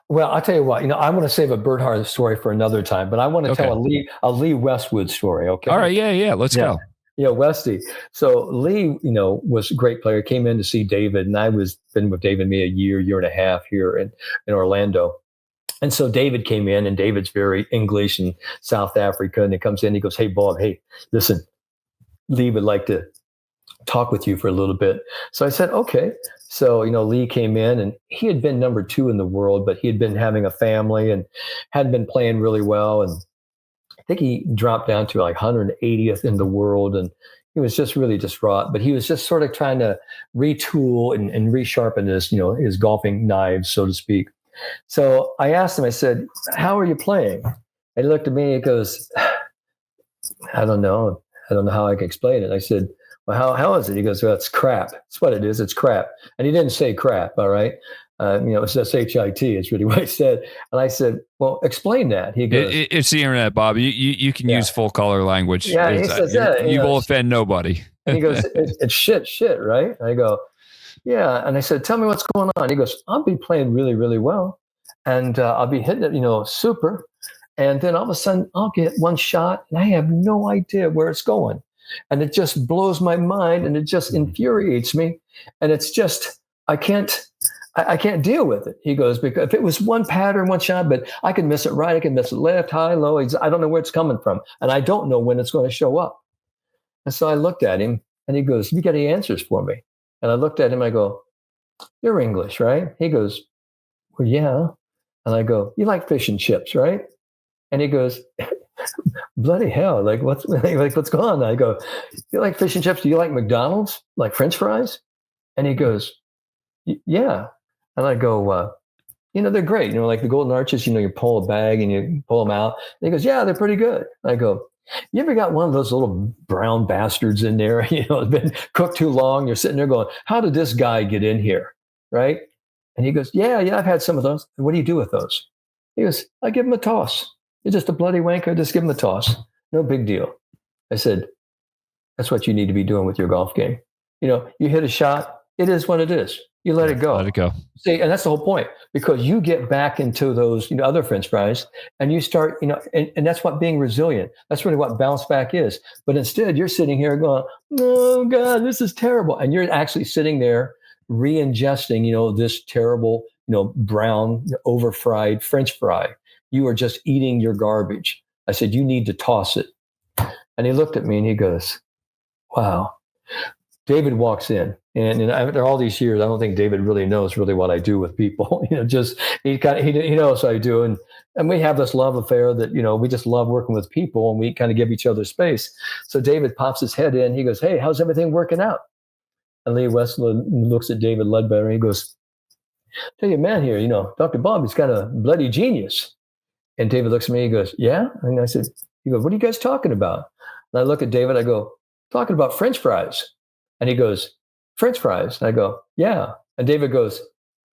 Well, I'll tell you what, I'm going to save a Bernhard story for another time, but I want to tell a Lee Westwood story. Okay. All right. Yeah. Let's go. Yeah, Westy. So Lee, was a great player, came in to see David, and I been with David me a year and a half here in Orlando. And so David came in, and David's very English and South Africa. And he comes in, he goes, hey, Bob, hey, listen, Lee would like to talk with you for a little bit. So I said, okay. So, Lee came in, and he had been number 2 in the world, but he had been having a family and hadn't been playing really well. And I think he dropped down to like 180th in the world. And he was just really distraught, but he was just sort of trying to retool and resharpen his golfing knives, so to speak. So I asked him, I said, how are you playing? And he looked at me and he goes, I don't know how I can explain it. I said, well, how is it? He goes, well, it's crap. That's what it is. It's crap. And he didn't say crap. All right. It's S-H-I-T. It's really what he said. And I said, well, explain that. He goes, it's the internet, Bob. You can use full color language. Yeah. He says that. You will offend nobody. And he goes, it's shit, right? And I go, yeah. And I said, tell me what's going on. He goes, I'll be playing really, really well. And I'll be hitting it, super. And then all of a sudden I'll get one shot and I have no idea where it's going. And it just blows my mind and it just infuriates me. And it's just, I can't deal with it. He goes, because if it was one pattern, one shot, but I can miss it right, I can miss it left, high, low. I don't know where it's coming from. And I don't know when it's going to show up. And so I looked at him and he goes, you got any answers for me? And I looked at him, I go, you're English, right? He goes, well, yeah. And I go, you like fish and chips, right? And he goes, bloody hell, what's going on? I go, you like fish and chips? Do you like McDonald's? Like French fries? And he goes, yeah. And I go, they're great. Like the Golden Arches, you pull a bag and you pull them out. And he goes, yeah, they're pretty good. And I go, you ever got one of those little brown bastards in there? It's been cooked too long. You're sitting there going, how did this guy get in here? Right? And he goes, yeah, I've had some of those. What do you do with those? He goes, I give him a toss. You're just a bloody wanker. Just give him a toss. No big deal. I said, that's what you need to be doing with your golf game. You hit a shot. It is what it is. You let it go. Let it go. See, and that's the whole point, because you get back into those, other French fries, and you start, and that's what being resilient. That's really what bounce back is. But instead, you're sitting here going, "Oh God, this is terrible," and you're actually sitting there re-ingesting, this terrible, brown, over-fried French fry. You are just eating your garbage. I said, "You need to toss it." And he looked at me and he goes, "Wow." David walks in, and after all these years, I don't think David really knows what I do with people. Just he knows what I do, and we have this love affair that we just love working with people, and we kind of give each other space. So David pops his head in. He goes, "Hey, how's everything working out?" And Lee Westwood looks at David Ledbetter, and he goes, "Tell you, man, here, Dr. Bob, he's got a bloody genius." And David looks at me. He goes, "Yeah?" And I said, "He goes, what are you guys talking about?" And I look at David. I go, "Talking about French fries." And he goes, "French fries?" And I go, "Yeah." And David goes,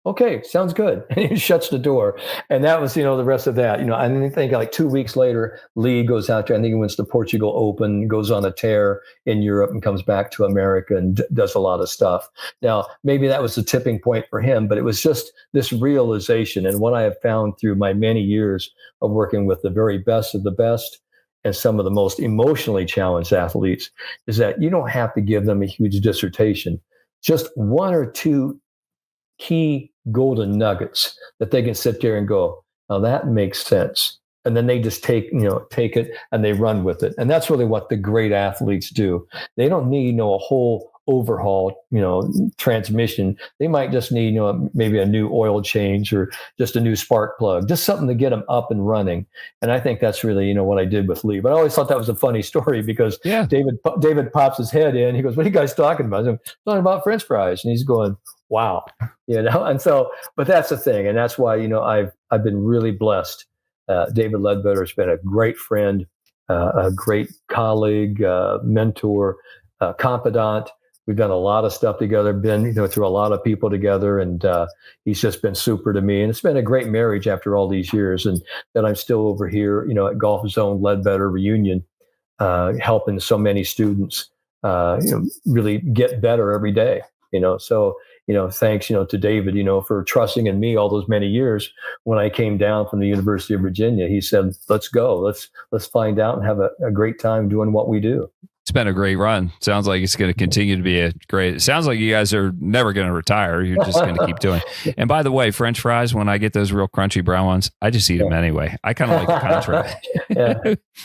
"Okay, sounds good." And he shuts the door. And that was, the rest of that. I think like 2 weeks later, Lee goes out there. I think he wins the Portugal Open, goes on a tear in Europe, and comes back to America and does a lot of stuff. Now, maybe that was the tipping point for him, but it was just this realization. And what I have found through my many years of working with the very best of the best and some of the most emotionally challenged athletes is that you don't have to give them a huge dissertation, just one or two key golden nuggets that they can sit there and go, "Now that makes sense." And then they just take it and they run with it. And that's really what the great athletes do. They don't need, a whole overhaul, transmission. They might just need, maybe a new oil change or just a new spark plug, just something to get them up and running. And I think that's really, what I did with Lee. But I always thought that was a funny story because David pops his head in. He goes, "What are you guys talking about?" I'm talking about French fries. And he's going, "Wow." And so, but that's the thing. And that's why, I've been really blessed. David Ledbetter has been a great friend, a great colleague, mentor, confidant. We've done a lot of stuff together, been through a lot of people together, and he's just been super to me. And it's been a great marriage after all these years, and that I'm still over here, at Golf Zone Ledbetter Reunion, helping so many students, really get better every day. So thanks, to David, for trusting in me all those many years. When I came down from the University of Virginia, he said, "Let's go. Let's find out and have a great time doing what we do." It's been a great run. Sounds like it's going to continue to be it sounds like you guys are never going to retire. You're just going to keep doing. And by the way, French fries, when I get those real crunchy brown ones, I just eat them anyway. I kind of like the contrast.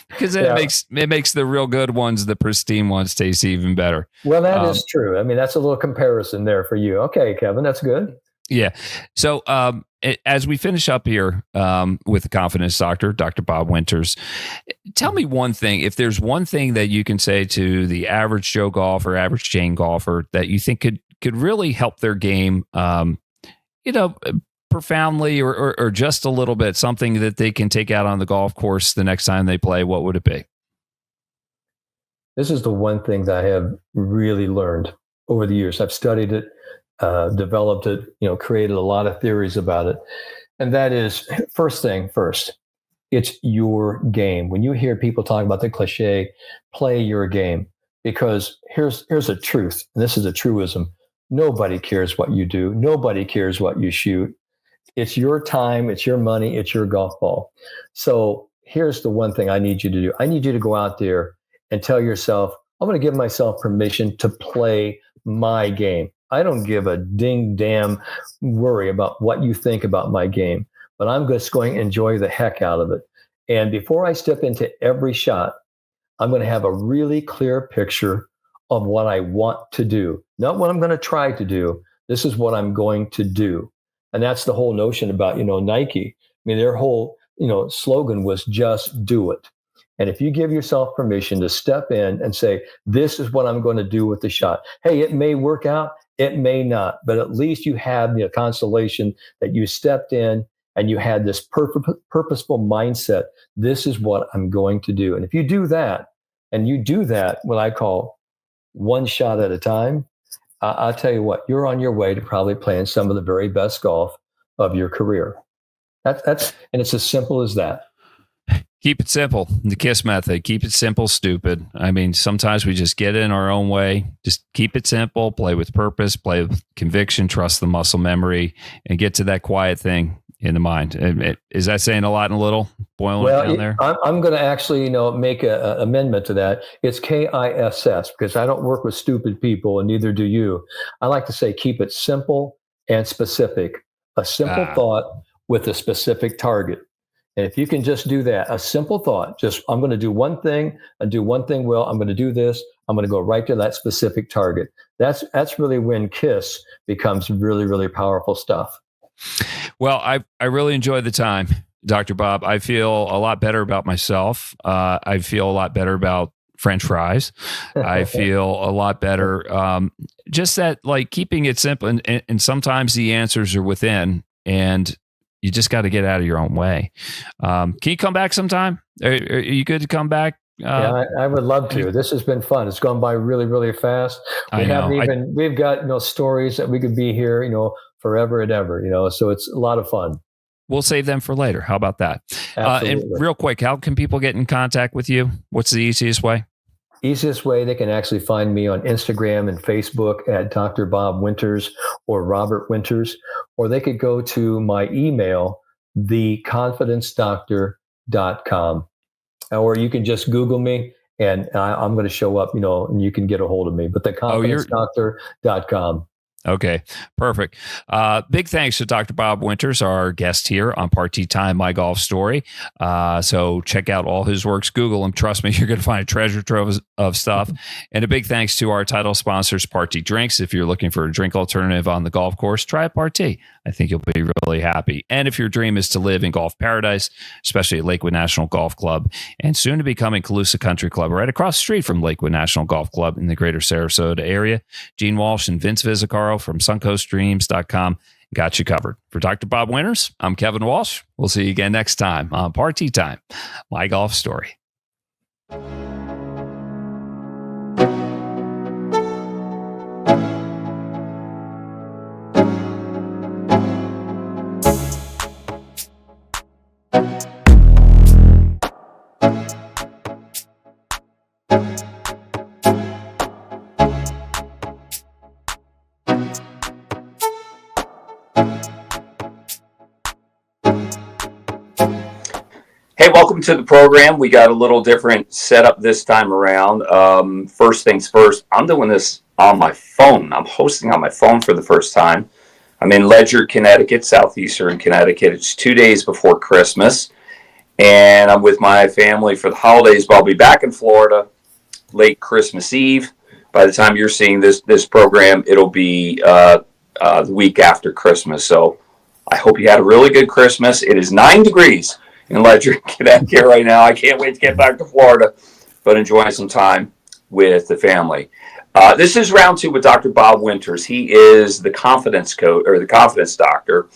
Because it makes the real good ones, the pristine ones, taste even better. Well, that is true. I mean, that's a little comparison there for you. Okay, Kevin, that's good. Yeah. So as we finish up here with the Confidence Doctor, Dr. Bob Winters, tell me one thing. If there's one thing that you can say to the average Joe golfer, average Jane golfer that you think could really help their game, profoundly or just a little bit, something that they can take out on the golf course the next time they play, what would it be? This is the one thing that I have really learned over the years. I've studied it, developed it, created a lot of theories about it. And that is, first thing first, it's your game. When you hear people talk about the cliche, play your game, because here's a truth, and this is a truism. Nobody cares what you do. Nobody cares what you shoot. It's your time, it's your money, it's your golf ball. So here's the one thing I need you to do. I need you to go out there and tell yourself, I'm going to give myself permission to play my game. I don't give a ding damn worry about what you think about my game, but I'm just going to enjoy the heck out of it. And before I step into every shot, I'm going to have a really clear picture of what I want to do, not what I'm going to try to do. This is what I'm going to do. And that's the whole notion about, Nike. I mean, their whole, slogan was just do it. And if you give yourself permission to step in and say, this is what I'm going to do with the shot. Hey, it may work out, it may not, but at least you have the consolation that you stepped in and you had this purposeful mindset. This is what I'm going to do. And if you do that, and you do that, what I call one shot at a time, I'll tell you what, you're on your way to probably playing some of the very best golf of your career. That's and it's as simple as that. Keep it simple. The KISS method. Keep it simple, stupid. I mean, sometimes we just get in our own way. Just keep it simple, play with purpose, play with conviction, trust the muscle memory, and get to that quiet thing in the mind. Is that saying a lot and a little? Boiling it down there? I'm going to actually, make an amendment to that. It's KISS, because I don't work with stupid people, and neither do you. I like to say keep it simple and specific. A simple thought with a specific target. And if you can just do that, a simple thought, just I'm going to do one thing and do one thing well. I'm going to do this. I'm going to go right to that specific target. That's really when KISS becomes really, really powerful stuff. Well, I really enjoyed the time, Dr. Bob. I feel a lot better about myself. I feel a lot better about French fries. I feel a lot better. Just that, like, keeping it simple. And sometimes the answers are within, and you just got to get out of your own way. Can you come back sometime? Are you good to come back? Yeah, I would love to. This has been fun. It's gone by really, really fast. We've got stories that we could be here, forever and ever, so it's a lot of fun. We'll save them for later. How about that? And real quick, how can people get in contact with you? What's the easiest way? Easiest way, they can actually find me on Instagram and Facebook at Dr. Bob Winters or Robert Winters, or they could go to my email, theconfidencedoctor.com, or you can just Google me and I'm going to show up, and you can get a hold of me, but theconfidencedoctor.com. Okay, perfect. Big thanks to Dr. Bob Winters, our guest here on Party Time, My Golf Story. So check out all his works. Google him. Trust me, you're going to find a treasure trove of stuff. And a big thanks to our title sponsors, Party Drinks. If you're looking for a drink alternative on the golf course, try a Party. I think you'll be really happy. And if your dream is to live in golf paradise, especially at Lakewood National Golf Club, and soon to becoming Calusa Country Club, right across the street from Lakewood National Golf Club in the greater Sarasota area, Gene Walsh and Vince Visicaro from SuncoastDreams.com got you covered. For Dr. Bob Winters, I'm Kevin Walsh. We'll see you again next time on Party Time, My Golf Story. Hey, welcome to the program. We got a little different setup this time around. First things first, I'm doing this on my phone. I'm hosting on my phone for the first time. I'm in Ledger, Connecticut, southeastern Connecticut. It's 2 days before Christmas, and I'm with my family for the holidays, but I'll be back in Florida late Christmas Eve. By the time you're seeing this program, it'll be the week after Christmas. So I hope you had a really good Christmas. It is 9 degrees in Ledger, Connecticut right now. I can't wait to get back to Florida, but enjoying some time with the family. This is round 2 with Dr. Bob Winters. He is the confidence coach, or the confidence doctor,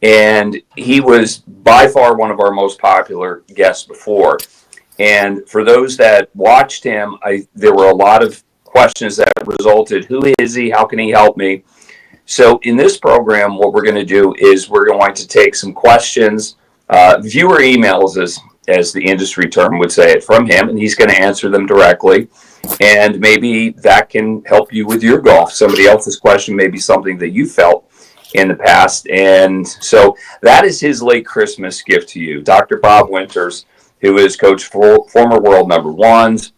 and he was by far one of our most popular guests before. And for those that watched him, there were a lot of questions that resulted. Who is he? How can he help me? So in this program, what we're going to do is we're going to take some questions, viewer emails, as the industry term would say it, from him, and he's going to answer them directly. And maybe that can help you with your golf. Somebody else's question may be something that you felt in the past. And so that is his late Christmas gift to you. Dr. Bob Winters, who has coached former world number ones,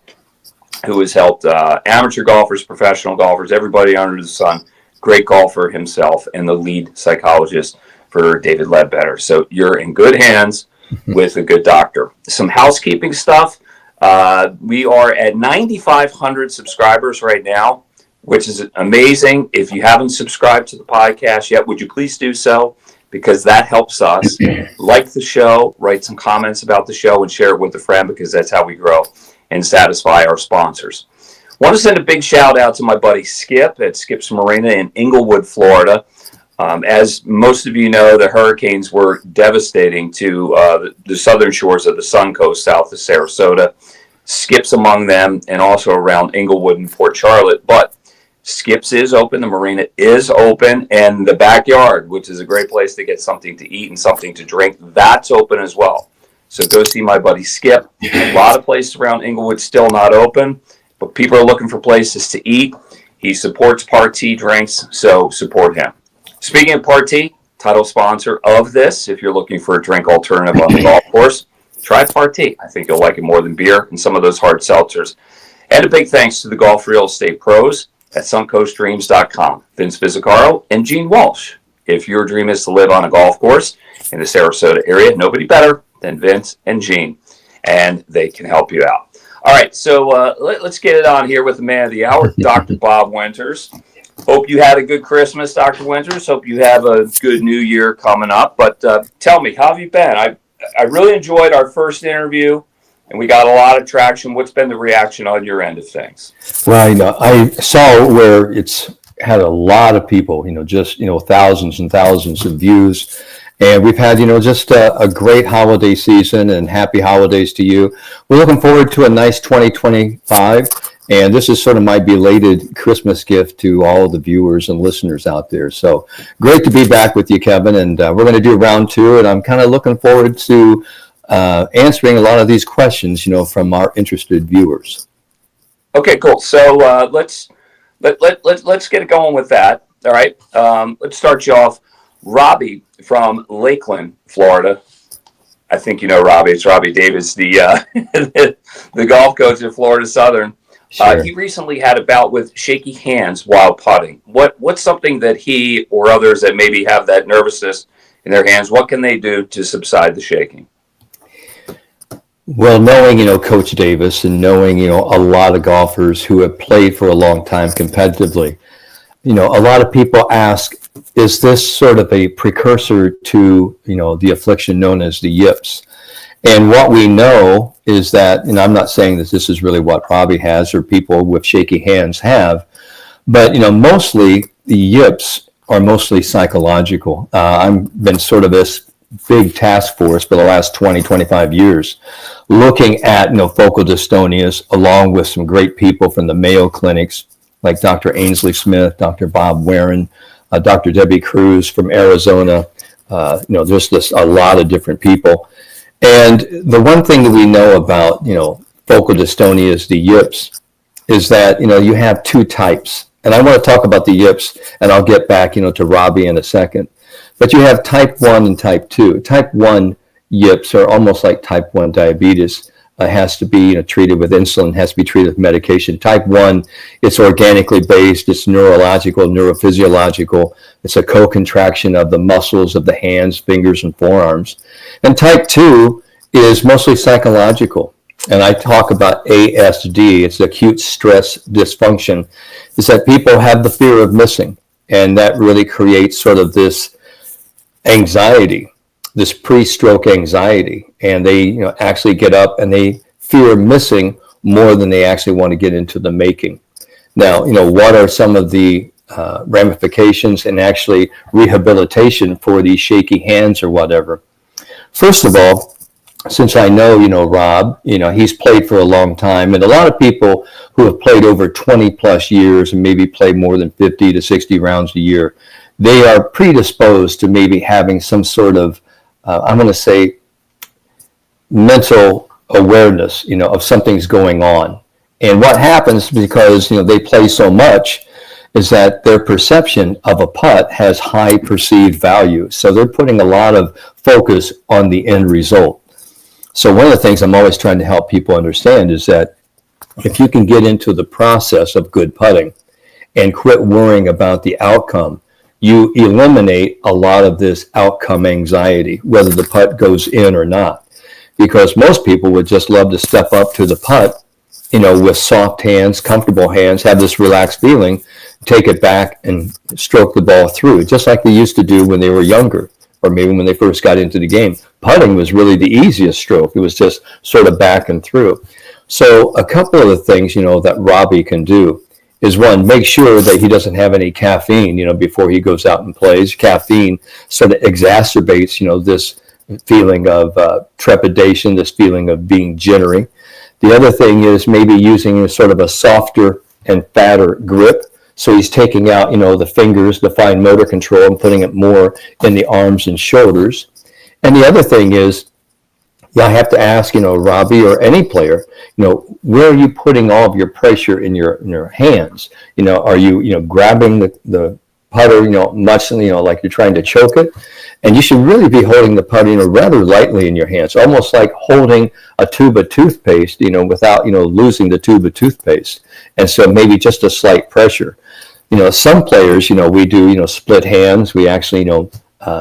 who has helped amateur golfers, professional golfers, everybody under the sun. Great golfer himself, and the lead psychologist for David Ledbetter. So you're in good hands with a good doctor. Some housekeeping stuff. We are at 9,500 subscribers right now, which is amazing. If you haven't subscribed to the podcast yet, would you please do so? Because that helps us. Like the show, write some comments about the show, and share it with a friend, because that's how we grow and satisfy our sponsors. Want to send a big shout out to my buddy Skip at Skip's Marina in Inglewood, Florida. As most of you know, the hurricanes were devastating to the southern shores of the Suncoast south of Sarasota. Skip's among them, and also around Inglewood and Port Charlotte. But Skip's is open, the marina is open, and the backyard, which is a great place to get something to eat and something to drink, that's open as well. So go see my buddy Skip. A lot of places around Inglewood still not open, but people are looking for places to eat. He supports Parti Drinks, so support him. Speaking of Parti, title sponsor of this, if you're looking for a drink alternative on the golf course, try Parti. I think you'll like it more than beer and some of those hard seltzers. And a big thanks to the golf real estate pros at suncoastdreams.com, Vince Vizzacaro and Gene Walsh. If your dream is to live on a golf course in the Sarasota area, nobody better than Vince and Gene, and they can help you out. All right, so let's get it on here with the man of the hour, Dr. Bob Winters. Hope you had a good Christmas, Dr. Winters. Hope you have a good New Year coming up. But tell me, how have you been? I really enjoyed our first interview, and we got a lot of traction. What's been the reaction on your end of things? Well, I saw where it's had a lot of people, just, thousands and thousands of views. And we've had, just a great holiday season, and happy holidays to you. We're looking forward to a nice 2025. And this is sort of my belated Christmas gift to all the viewers and listeners out there. So great to be back with you, Kevin. And we're going to do round two. And I'm kind of looking forward to answering a lot of these questions, from our interested viewers. Okay, cool. So let's get it going with that. All right. Let's start you off. Robbie from Lakeland, Florida. I think you know Robbie. It's Robbie Davis, the the golf coach at Florida Southern. Sure. He recently had a bout with shaky hands while putting. What's something that he or others that maybe have that nervousness in their hands, what can they do to subside the shaking? Well, knowing, Coach Davis, and knowing, a lot of golfers who have played for a long time competitively, a lot of people ask, is this sort of a precursor to, the affliction known as the yips? And what we know is that, and I'm not saying that this is really what Robbie has or people with shaky hands have, but, mostly the yips are mostly psychological. I've been sort of this big task force for the last 20, 25 years, looking at, focal dystonias, along with some great people from the Mayo clinics, like Dr. Ainsley Smith, Dr. Bob Warren, Dr. Debbie Cruz from Arizona. There's just a lot of different people. And the one thing that we know about, focal dystonias, the yips, is that, you have two types. And I want to talk about the yips, and I'll get back, to Robbie in a second. But you have type 1 and type 2. Type 1 yips are almost like type 1 diabetes. Has to be treated with insulin, has to be treated with medication. Type 1, it's organically based, it's neurological, neurophysiological. It's a co-contraction of the muscles of the hands, fingers, and forearms. And type 2 is mostly psychological. And I talk about ASD, it's acute stress dysfunction, is that people have the fear of missing. And that really creates sort of this anxiety, this pre-stroke anxiety, and they actually get up and they fear missing more than they actually want to get into the making. Now, what are some of the ramifications and actually rehabilitation for these shaky hands or whatever? First of all, since I know, Rob, he's played for a long time, and a lot of people who have played over 20 plus years and maybe play more than 50 to 60 rounds a year, they are predisposed to maybe having some sort of I'm going to say mental awareness, of something's going on. And what happens because, they play so much is that their perception of a putt has high perceived value. So they're putting a lot of focus on the end result. So one of the things I'm always trying to help people understand is that if you can get into the process of good putting and quit worrying about the outcome, you eliminate a lot of this outcome anxiety, whether the putt goes in or not. Because most people would just love to step up to the putt, with soft hands, comfortable hands, have this relaxed feeling, take it back and stroke the ball through, just like they used to do when they were younger, or maybe when they first got into the game. Putting was really the easiest stroke. It was just sort of back and through. So a couple of the things, that Robbie can do is, one, make sure that he doesn't have any caffeine, before he goes out and plays. Caffeine sort of exacerbates, this feeling of trepidation, this feeling of being jittery. The other thing is maybe using sort of a softer and fatter grip. So he's taking out, the fingers, the fine motor control, and putting it more in the arms and shoulders. And the other thing is, I have to ask, Robbie or any player, where are you putting all of your pressure in your hands? Are you, grabbing the putter, much, like you're trying to choke it? And you should really be holding the putter, rather lightly in your hands, almost like holding a tube of toothpaste, without, losing the tube of toothpaste. And so maybe just a slight pressure. Some players, we do, split hands. We actually,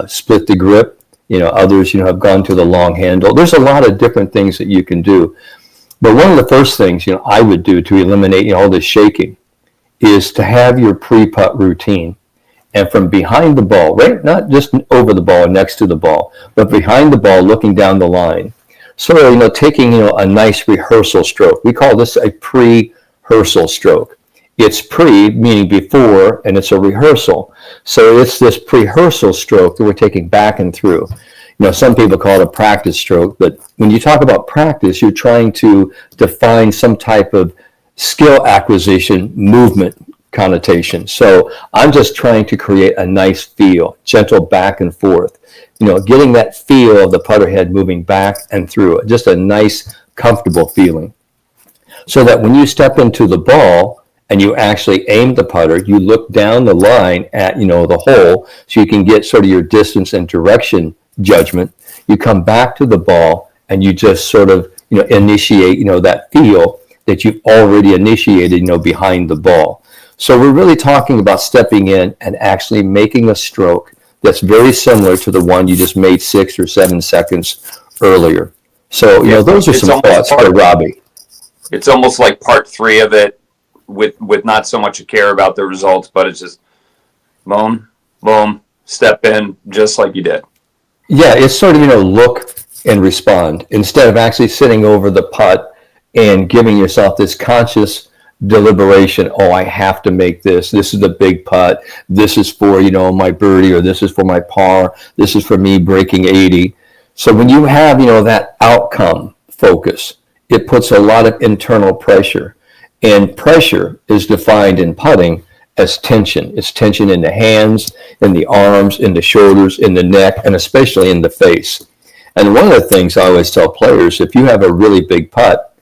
split the grip. Others, have gone to the long handle. There's a lot of different things that you can do. But one of the first things, I would do to eliminate, all this shaking is to have your pre-putt routine. And from behind the ball, right? Not just over the ball, next to the ball, but behind the ball, looking down the line. So, taking, a nice rehearsal stroke. We call this a pre-rehearsal stroke. It's pre, meaning before, and it's a rehearsal. So it's this pre-rehearsal stroke that we're taking back and through. Some people call it a practice stroke, but when you talk about practice, you're trying to define some type of skill acquisition, movement connotation. So I'm just trying to create a nice feel, gentle back and forth, getting that feel of the putter head moving back and through it, just a nice, comfortable feeling. So that when you step into the ball and you actually aim the putter, you look down the line at, the hole, so you can get sort of your distance and direction judgment. You come back to the ball and you just sort of, initiate, that feel that you've already initiated, behind the ball. So we're really talking about stepping in and actually making a stroke that's very similar to the one you just made 6 or 7 seconds earlier. So, those are some thoughts for Robbie. It's almost like part 3 of it with not so much a care about the results, but it's just boom, boom, step in just like you did. Yeah, it's sort of, look and respond instead of actually sitting over the putt and giving yourself this conscious deliberation. Oh, I have to make this. This is the big putt. This is for, my birdie, or this is for my par. This is for me breaking 80. So when you have, that outcome focus, it puts a lot of internal pressure. And pressure is defined in putting as tension. It's tension in the hands, in the arms, in the shoulders, in the neck, and especially in the face. And one of the things I always tell players, if you have a really big putt,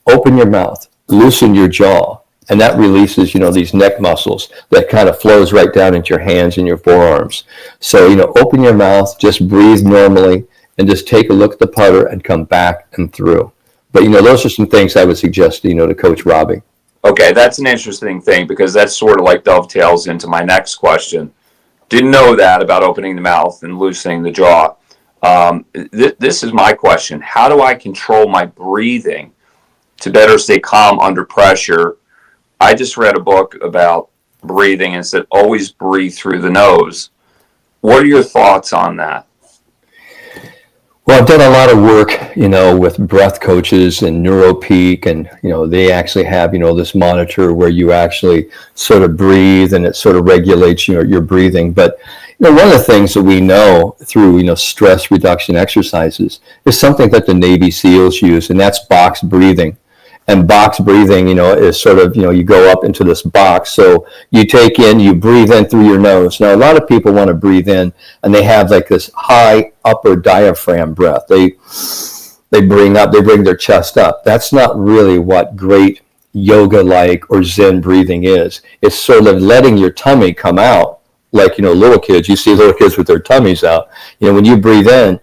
open your mouth, loosen your jaw, and that releases, these neck muscles that kind of flows right down into your hands and your forearms. So, open your mouth, just breathe normally, and just take a look at the putter and come back and through. But, those are some things I would suggest, to Coach Robbie. Okay, that's an interesting thing, because that sort of like dovetails into my next question. Didn't know that about opening the mouth and loosening the jaw. This is my question. How do I control my breathing to better stay calm under pressure? I just read a book about breathing and said always breathe through the nose. What are your thoughts on that? Well, I've done a lot of work, with breath coaches and NeuroPeak, and, they actually have, this monitor where you actually sort of breathe and it sort of regulates your breathing. But, one of the things that we know through, stress reduction exercises is something that the Navy SEALs use, and that's box breathing. And box breathing, is sort of, you go up into this box. So you take in, you breathe in through your nose. Now, a lot of people want to breathe in, and they have like this high upper diaphragm breath. They bring their chest up. That's not really what great yoga-like or Zen breathing is. It's sort of letting your tummy come out. Like, little kids, you see little kids with their tummies out. When you breathe in,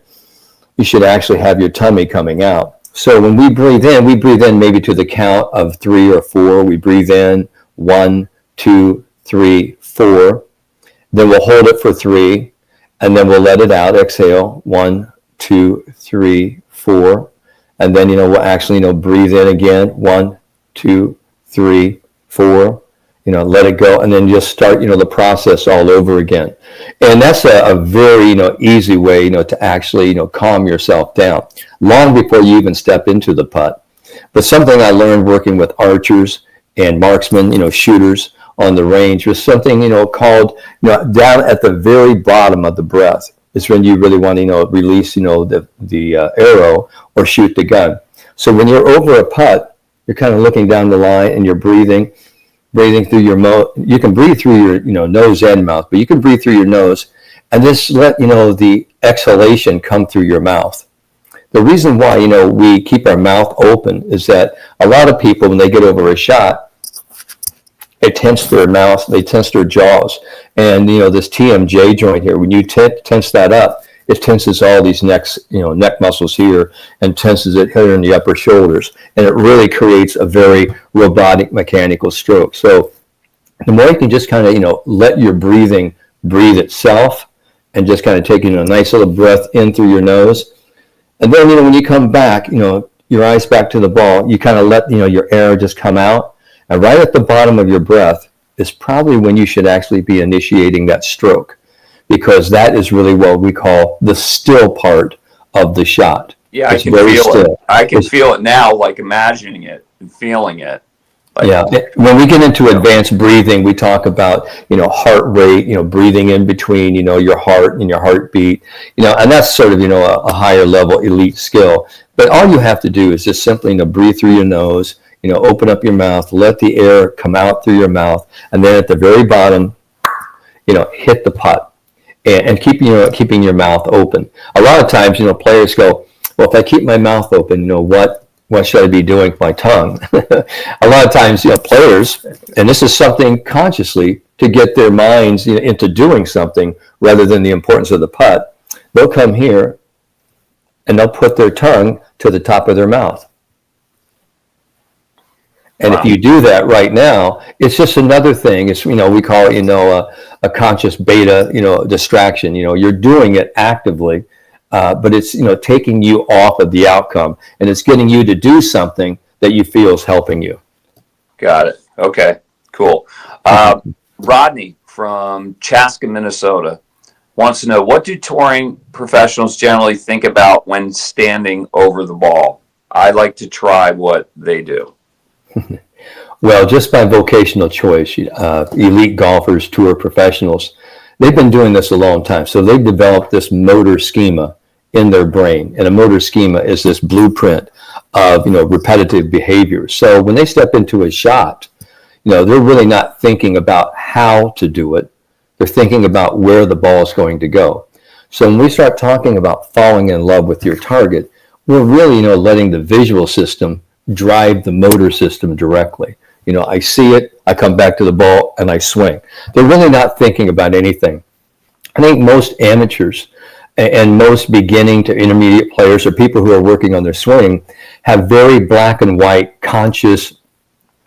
you should actually have your tummy coming out. So when we breathe in maybe to the count of 3 or 4. We breathe in 1, 2, 3, 4. Then we'll hold it for 3, and then we'll let it out. Exhale 1, 2, 3, 4, and then we'll actually breathe in again 1, 2, 3, 4. Let it go, and then just start the process all over again. And that's a very easy way to actually calm yourself down long before you even step into the putt. But something I learned working with archers and marksmen, shooters on the range, was something called down at the very bottom of the breath. It's when you really want to release the arrow or shoot the gun. So when you're over a putt, you're kind of looking down the line and you're breathing through your mouth. You can breathe through your nose and mouth, but you can breathe through your nose and just let the exhalation come through your mouth. The reason why, we keep our mouth open is that a lot of people, when they get over a shot, they tense their mouth, they tense their jaws. And, this TMJ joint here, when you tense that up, it tenses all these neck muscles here and tenses it here in the upper shoulders. And it really creates a very robotic mechanical stroke. So the more you can just kind of, let your breathing breathe itself and just kind of take, a nice little breath in through your nose. And then, when you come back, your eyes back to the ball, you kind of let, your air just come out. And right at the bottom of your breath is probably when you should actually be initiating that stroke, because that is really what we call the still part of the shot. Yeah, I can feel it. I can feel it now, like imagining it and feeling it. Yeah, when we get into advanced breathing, we talk about, heart rate, breathing in between, your heart and your heartbeat, and that's sort of, a higher level elite skill. But all you have to do is just simply, breathe through your nose, open up your mouth, let the air come out through your mouth, and then at the very bottom, hit the putt and keep, keeping your mouth open. A lot of times, players go, well, if I keep my mouth open, what should I be doing with my tongue? A lot of times, players, and this is something consciously to get their minds into doing something rather than the importance of the putt, they'll come here and they'll put their tongue to the top of their mouth. And If you do that right now, it's just another thing. It's, we call it, a conscious beta, distraction. You're doing it actively. But it's, taking you off of the outcome, and it's getting you to do something that you feel is helping you. Got it. Okay, cool. Rodney from Chaska, Minnesota wants to know, what do touring professionals generally think about when standing over the ball? I like to try what they do. Well, just by vocational choice, elite golfers, tour professionals, they've been doing this a long time. So they've developed this motor schema in their brain. And a motor schema is this blueprint of, repetitive behavior. So when they step into a shot, they're really not thinking about how to do it. They're thinking about where the ball is going to go. So when we start talking about falling in love with your target, we're really, letting the visual system drive the motor system directly. I see it, I come back to the ball, and I swing. They're really not thinking about anything. I think most amateurs and most beginning to intermediate players or people who are working on their swing have very black and white, conscious,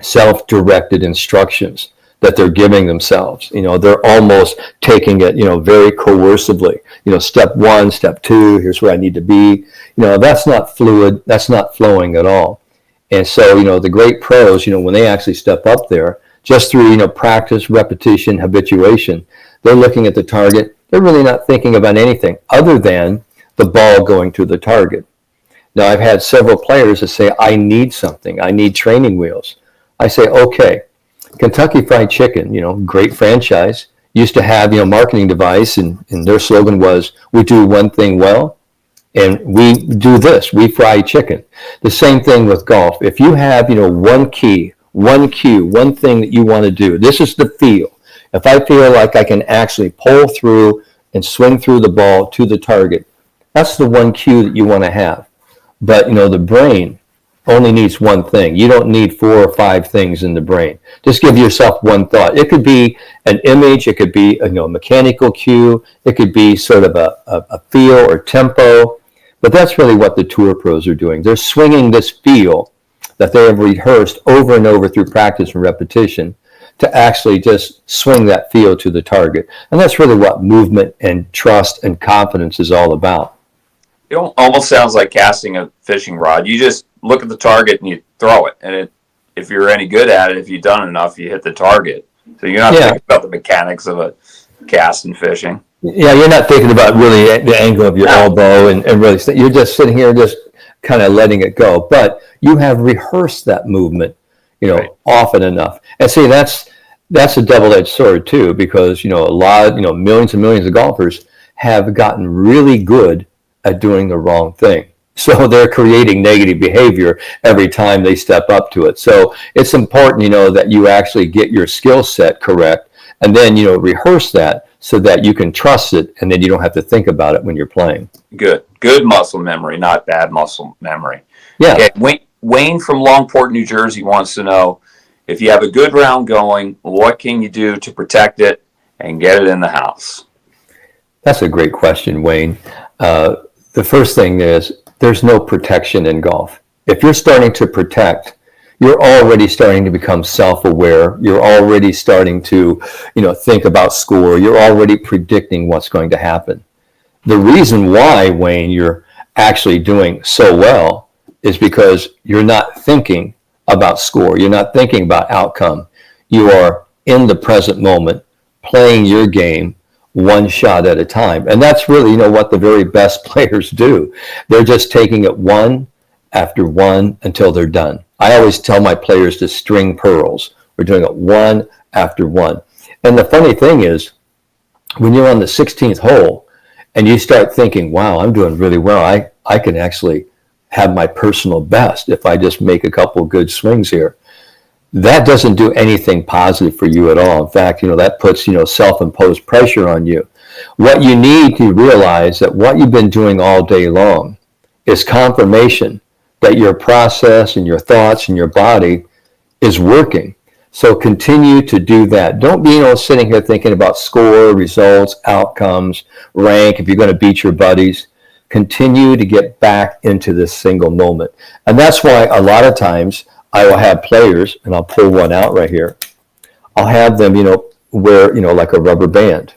self-directed instructions that they're giving themselves. They're almost taking it, very coercively. Step one, step two, here's where I need to be. That's not fluid, that's not flowing at all. And so, the great pros, when they actually step up there, just through, practice, repetition, habituation, they're looking at the target. They're really not thinking about anything other than the ball going to the target. Now, I've had several players that say, I need something. I need training wheels. I say, okay, Kentucky Fried Chicken, great franchise, used to have, marketing device, and their slogan was, we do one thing well, and we do this, we fry chicken. The same thing with golf. If you have, one key, one cue, one thing that you want to do, this is the feel. If I feel like I can actually pull through and swing through the ball to the target, that's the one cue that you want to have. But, the brain only needs one thing. You don't need 4 or 5 things in the brain. Just give yourself one thought. It could be an image. It could be a mechanical cue. It could be sort of a feel or tempo. But that's really what the tour pros are doing. They're swinging this feel that they have rehearsed over and over through practice and repetition to actually just swing that feel to the target. And that's really what movement and trust and confidence is all about. It almost sounds like casting a fishing rod. You just look at the target and you throw it. And if you're any good at it, if you've done enough, you hit the target. So you're not thinking about the mechanics of a cast and fishing. Yeah, you're not thinking about really the angle of your elbow and really, you're just sitting here just kind of letting it go. But you have rehearsed that movement, Right. often enough. And see, that's a double-edged sword too, because, a lot, millions and millions of golfers have gotten really good at doing the wrong thing. So they're creating negative behavior every time they step up to it. So it's important, that you actually get your skill set correct and then, rehearse that so that you can trust it and then you don't have to think about it when you're playing. Good muscle memory, not bad muscle memory. Yeah. Okay, Wayne from Longport, New Jersey wants to know, if you have a good round going, what can you do to protect it and get it in the house? That's a great question, Wayne. The first thing is there's no protection in golf. If you're starting to protect, you're already starting to become self-aware. You're already starting to, think about score. You're already predicting what's going to happen. The reason why, Wayne, you're actually doing so well is because you're not thinking about score. You're not thinking about outcome. You are in the present moment, playing your game one shot at a time. And that's really, what the very best players do. They're just taking it one after one until they're done. I always tell my players to string pearls. We're doing it one after one. And the funny thing is, when you're on the 16th hole and you start thinking, wow, I'm doing really well. I can actually have my personal best if I just make a couple good swings here. That doesn't do anything positive for you at all. In fact, that puts, self-imposed pressure on you. What you need to realize that what you've been doing all day long is confirmation that your process and your thoughts and your body is working. So continue to do that. Don't be, sitting here thinking about score, results, outcomes, rank, if you're going to beat your buddies. Continue to get back into this single moment. And that's why a lot of times I will have players, and I'll pull one out right here. I'll have them, wear, like a rubber band.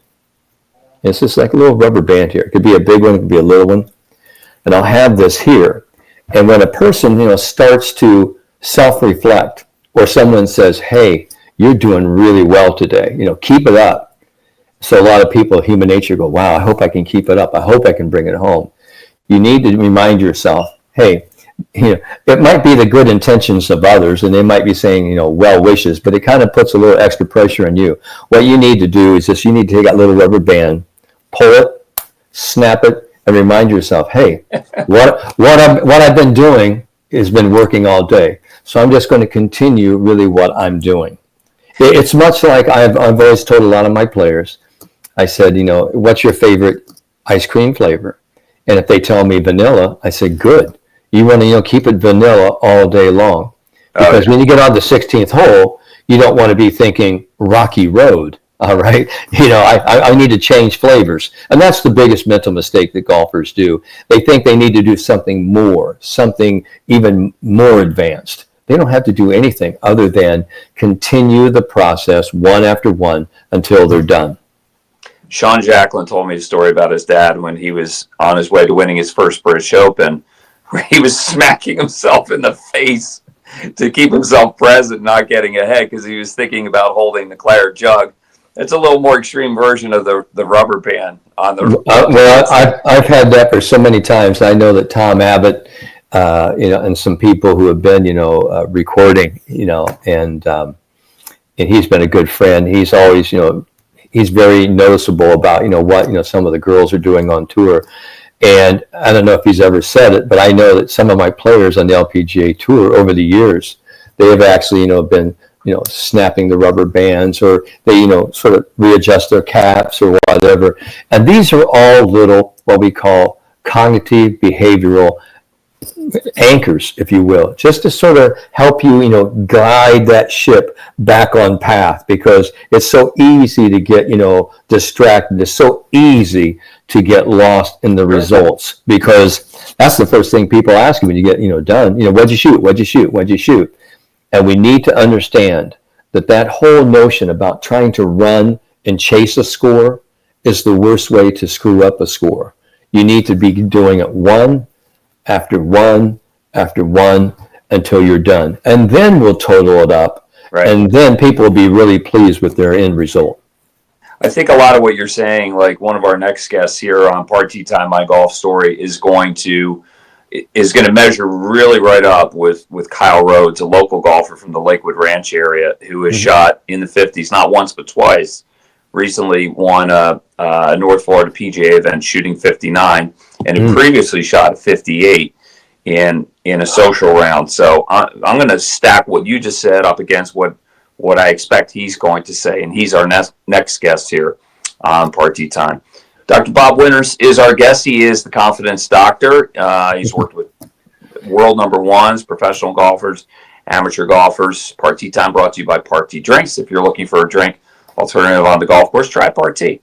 It's just like a little rubber band here. It could be a big one, it could be a little one. And I'll have this here. And when a person, starts to self-reflect, or someone says, hey, you're doing really well today, keep it up. So a lot of people, human nature, go, wow, I hope I can keep it up. I hope I can bring it home. You need to remind yourself, hey, it might be the good intentions of others, and they might be saying, well wishes, but it kind of puts a little extra pressure on you. What you need to do is you need to take that little rubber band, pull it, snap it, and remind yourself, hey, what I've been doing has been working all day. So I'm just going to continue really what I'm doing. It's much like I've always told a lot of my players, I said, what's your favorite ice cream flavor? And if they tell me vanilla, I say, good. You want to, keep it vanilla all day long. Because when you get on the 16th hole, you don't want to be thinking Rocky Road. All right. I need to change flavors. And that's the biggest mental mistake that golfers do. They think they need to do something more, something even more advanced. They don't have to do anything other than continue the process one after one until they're done. Sean Jacklin told me a story about his dad when he was on his way to winning his first British Open, where he was smacking himself in the face to keep himself present, not getting ahead, because he was thinking about holding the claret jug. It's a little more extreme version of the rubber band on the. Well, I've had that for so many times. I know that Tom Abbott, and some people who have been, recording, and he's been a good friend. He's always, he's very noticeable about, what, some of the girls are doing on tour. And I don't know if he's ever said it, but I know that some of my players on the LPGA tour over the years, they have actually, been, snapping the rubber bands, or they, sort of readjust their caps or whatever. And these are all little, what we call cognitive behavioral anchors, if you will, just to sort of help you, guide that ship back on path, because it's so easy to get, distracted. It's so easy to get lost in the results, because that's the first thing people ask you when you get, done. What'd you shoot? What'd you shoot? What'd you shoot? And we need to understand that whole notion about trying to run and chase a score is the worst way to screw up a score. You need to be doing it one after one after one until you're done. And then we'll total it up. Right. And then people will be really pleased with their end result. I think a lot of what you're saying, like one of our next guests here on Part T Time, My Golf Story, is going to measure really right up with Kyle Rhodes, a local golfer from the Lakewood Ranch area who has shot in the 50s, not once but twice. Recently won a North Florida PGA event shooting 59, and had previously shot a 58 in a social round. So I'm going to stack what you just said up against what I expect he's going to say, and he's our next guest here. on party time. Dr. Bob Winters is our guest. He is the confidence doctor. He's worked with world number ones, professional golfers, amateur golfers. Party time brought to you by Party Drinks. If you're looking for a drink alternative on the golf course, try Party.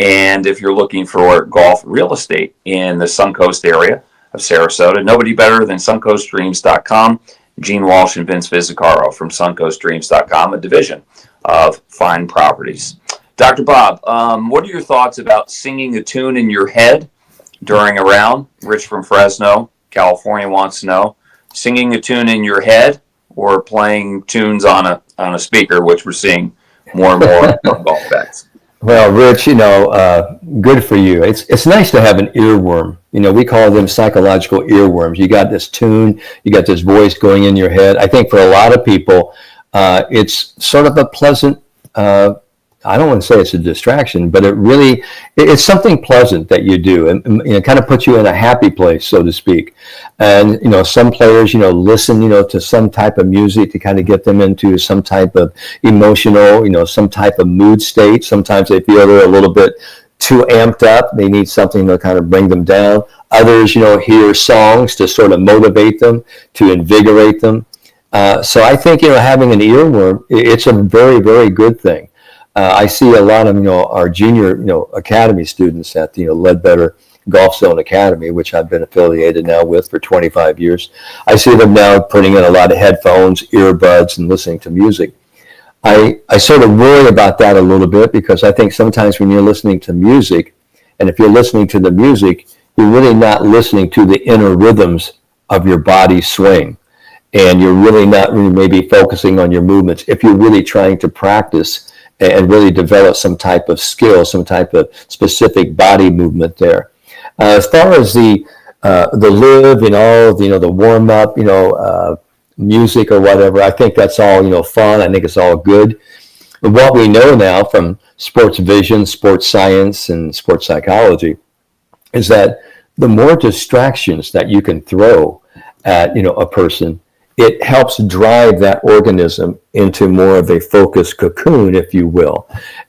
And if you're looking for golf real estate in the Suncoast area of Sarasota, nobody better than suncoastdreams.com. Gene Walsh and Vince Visicaro from suncoastdreams.com, a division of Fine Properties. Dr. Bob, what are your thoughts about singing a tune in your head during a round? Rich from Fresno, California wants to know, singing a tune in your head or playing tunes on a speaker, which we're seeing more and more on golf backs? Well, Rich, good for you. It's nice to have an earworm. We call them psychological earworms. You got this tune, you got this voice going in your head. I think for a lot of people, it's sort of a pleasant, I don't want to say it's a distraction, but it's something pleasant that you do, and it kind of puts you in a happy place, so to speak. And some players listen to some type of music to kind of get them into some type of emotional, some type of mood state. Sometimes they feel they're a little bit too amped up. They need something to kind of bring them down. Others hear songs to sort of motivate them, to invigorate them. So I think having an earworm, it's a very, very good thing. I see a lot of our junior academy students at the Ledbetter Golf Zone Academy, which I've been affiliated now with for 25 years. I see them now putting in a lot of headphones, earbuds, and listening to music. I sort of worry about that a little bit, because I think sometimes when you're listening to music, and if you're listening to the music, you're really not listening to the inner rhythms of your body swing. And you're really not maybe focusing on your movements if you're really trying to practice and really develop some type of skill, some type of specific body movement there. As far as the live and all, the warm up, music or whatever, I think that's all, fun. I think it's all good. But what we know now from sports vision, sports science, and sports psychology is that the more distractions that you can throw at, a person, it helps drive that organism into more of a focused cocoon, if you will.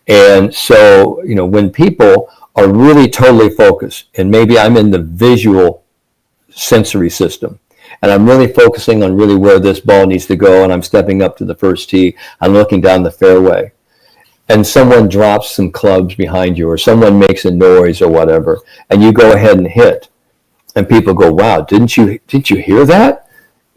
And so, when people are really totally focused, and maybe I'm in the visual sensory system, and I'm really focusing on really where this ball needs to go, and I'm stepping up to the first tee, I'm looking down the fairway, and someone drops some clubs behind you, or someone makes a noise or whatever, and you go ahead and hit, and people go, wow, didn't you hear that?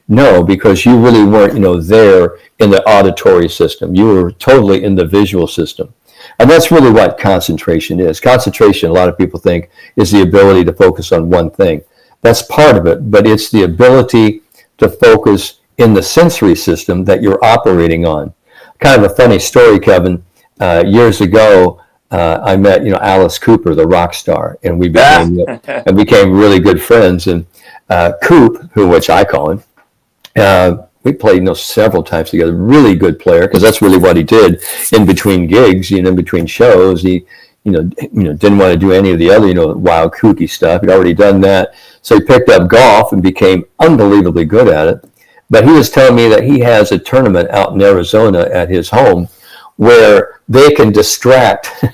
No, because you really weren't, there in the auditory system. You were totally in the visual system. And that's really what concentration is. Concentration, a lot of people think, is the ability to focus on one thing. That's part of it, but it's the ability to focus in the sensory system that you're operating on. Kind of a funny story, Kevin. Years ago, I met, Alice Cooper, the rock star, and we became really good friends. And Coop, which I call him, we played several times together. Really good player, because that's really what he did in between gigs, in between shows. He, didn't want to do any of the other, wild kooky stuff. He'd already done that, so he picked up golf and became unbelievably good at it. But he was telling me that he has a tournament out in Arizona at his home where they can distract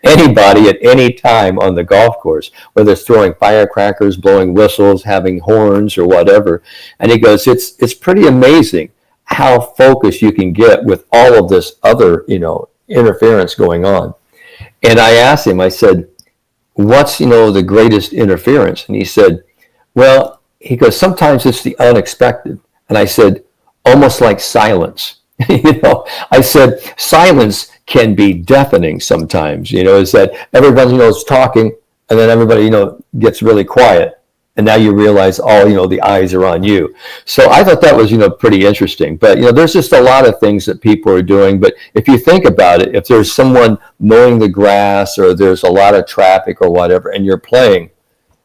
anybody at any time on the golf course, whether it's throwing firecrackers, blowing whistles, having horns, or whatever. And he goes, it's pretty amazing how focused you can get with all of this other, interference going on. And I asked him, I said, what's, the greatest interference? And he said, well, he goes, sometimes it's the unexpected. And I said, almost like silence. I said, silence can be deafening sometimes, is that everybody, is talking, and then everybody, gets really quiet. And now you realize all, the eyes are on you. So I thought that was, pretty interesting. But, there's just a lot of things that people are doing. But if you think about it, if there's someone mowing the grass, or there's a lot of traffic or whatever, and you're playing,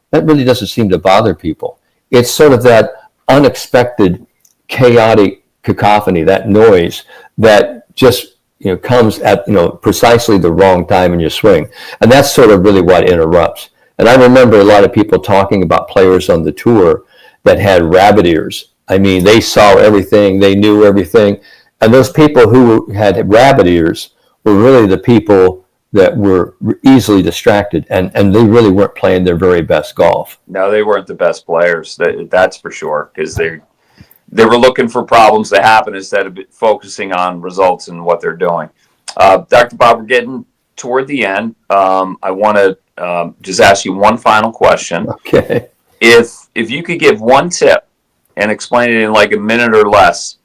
that really doesn't seem to bother people. It's sort of that unexpected, chaotic cacophony, that noise that just comes at precisely the wrong time in your swing, and that's sort of really what interrupts. And I remember a lot of people talking about players on the tour that had rabbit ears. I mean, they saw everything, they knew everything, and those people who had rabbit ears were really the people that were easily distracted, and they really weren't playing their very best golf. No, they weren't the best players. That's for sure, because they were looking for problems to happen instead of focusing on results and what they're doing. Dr. Bob, we're getting toward the end. I want to just ask you one final question. Okay. If you could give one tip and explain it in like a minute or less,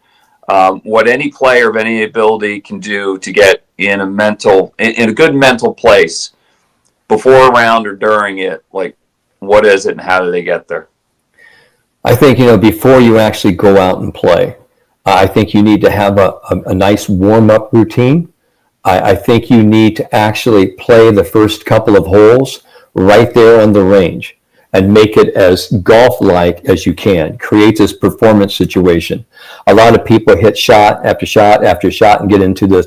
what any player of any ability can do to get in a good mental place before a round or during it, like what is it and how do they get there? I think, before you actually go out and play, I think you need to have a nice warm-up routine. I think you need to actually play the first couple of holes right there on the range and make it as golf-like as you can. Create this performance situation. A lot of people hit shot after shot after shot and get into this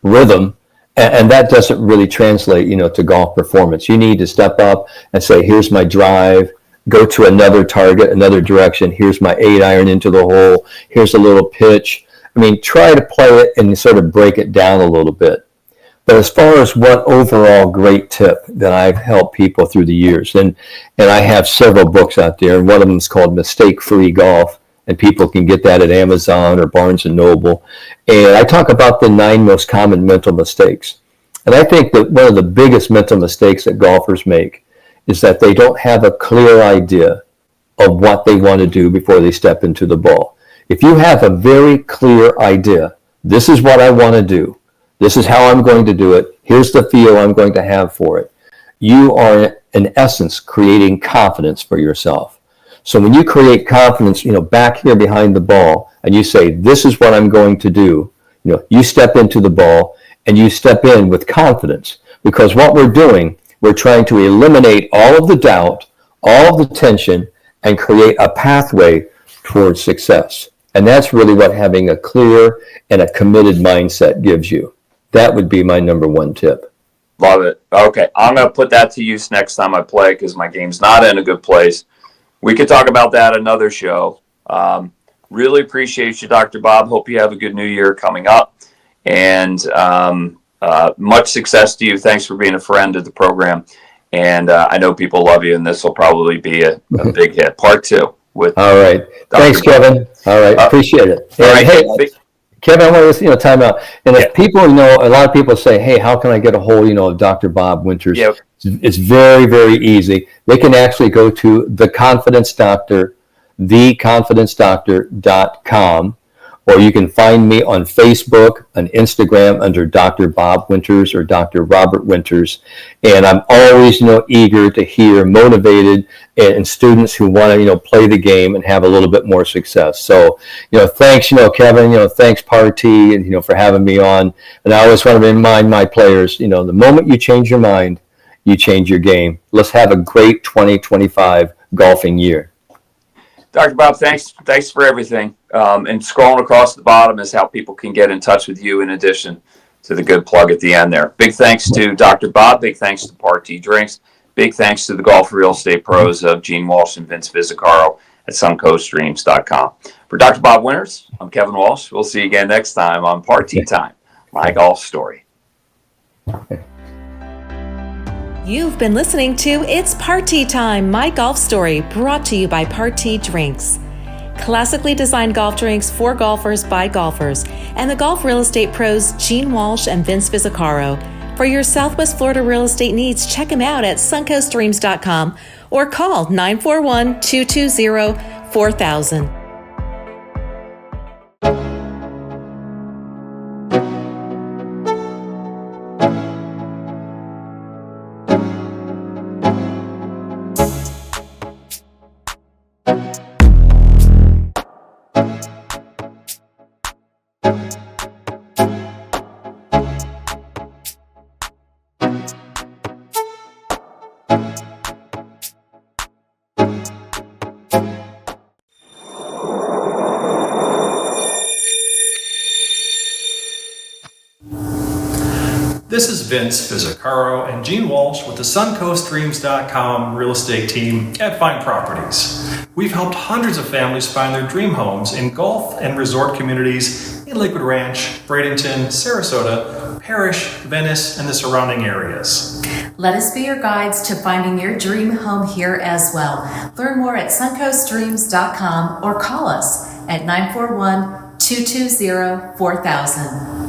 rhythm, and that doesn't really translate, to golf performance. You need to step up and say, here's my drive, go to another target, another direction. Here's my 8-iron into the hole. Here's a little pitch. Try to play it and sort of break it down a little bit. But as far as what overall great tip that I've helped people through the years, and I have several books out there, and one of them is called Mistake-Free Golf, and people can get that at Amazon or Barnes & Noble. And I talk about the 9 most common mental mistakes. And I think that one of the biggest mental mistakes that golfers make is that they don't have a clear idea of what they want to do before they step into the ball. If you have a very clear idea, this is what I want to do, this is how I'm going to do it, here's the feel I'm going to have for it, you are in essence creating confidence for yourself. So when you create confidence, back here behind the ball, and you say, this is what I'm going to do, you step into the ball and you step in with confidence, because what we're doing, we're trying to eliminate all of the doubt, all of the tension, and create a pathway towards success. And that's really what having a clear and a committed mindset gives you. That would be my number one tip. Love it. Okay, I'm going to put that to use next time I play because my game's not in a good place. We could talk about that another show. Really appreciate you, Dr. Bob. Hope you have a good new year coming up. And much success to you. Thanks for being a friend of the program. And I know people love you, and this will probably be a big hit. Part 2 with. All right. Dr. Thanks, Bob. Kevin. All right. Appreciate it. All right. Hey, Kevin, I want to time out. And if people a lot of people say, hey, how can I get a hold, of Dr. Bob Winters? Yep. It's very, very easy. They can actually go to The Confidence Doctor, theconfidencedoctor.com, or you can find me on Facebook and Instagram under Dr. Bob Winters or Dr. Robert Winters. And I'm always, eager to hear motivated and students who want to, play the game and have a little bit more success. So, thanks, Kevin, thanks Party, and, for having me on. And I always want to remind my players, the moment you change your mind, you change your game. Let's have a great 2025 golfing year. Dr. Bob, thanks for everything. And scrolling across the bottom is how people can get in touch with you in addition to the good plug at the end there. Big thanks to Dr. Bob. Big thanks to Party Drinks. Big thanks to the golf real estate pros of Gene Walsh and Vince Visicaro at suncoaststreams.com. For Dr. Bob Winters, I'm Kevin Walsh. We'll see you again next time on Party Time, My Golf Story. You've been listening to It's Party Time, My Golf Story, brought to you by Party Drinks. Classically designed golf drinks for golfers by golfers, and the golf real estate pros Gene Walsh and Vince Visicaro. For your Southwest Florida real estate needs, check them out at suncoaststreams.com or call 941-220-4000. This is Vince Visicaro and Gene Walsh with the suncoaststreams.com real estate team at Fine Properties. We've helped hundreds of families find their dream homes in golf and resort communities in Lakewood Ranch, Bradenton, Sarasota, Parish, Venice, and the surrounding areas. Let us be your guides to finding your dream home here as well. Learn more at suncoastdreams.com or call us at 941-220-4000.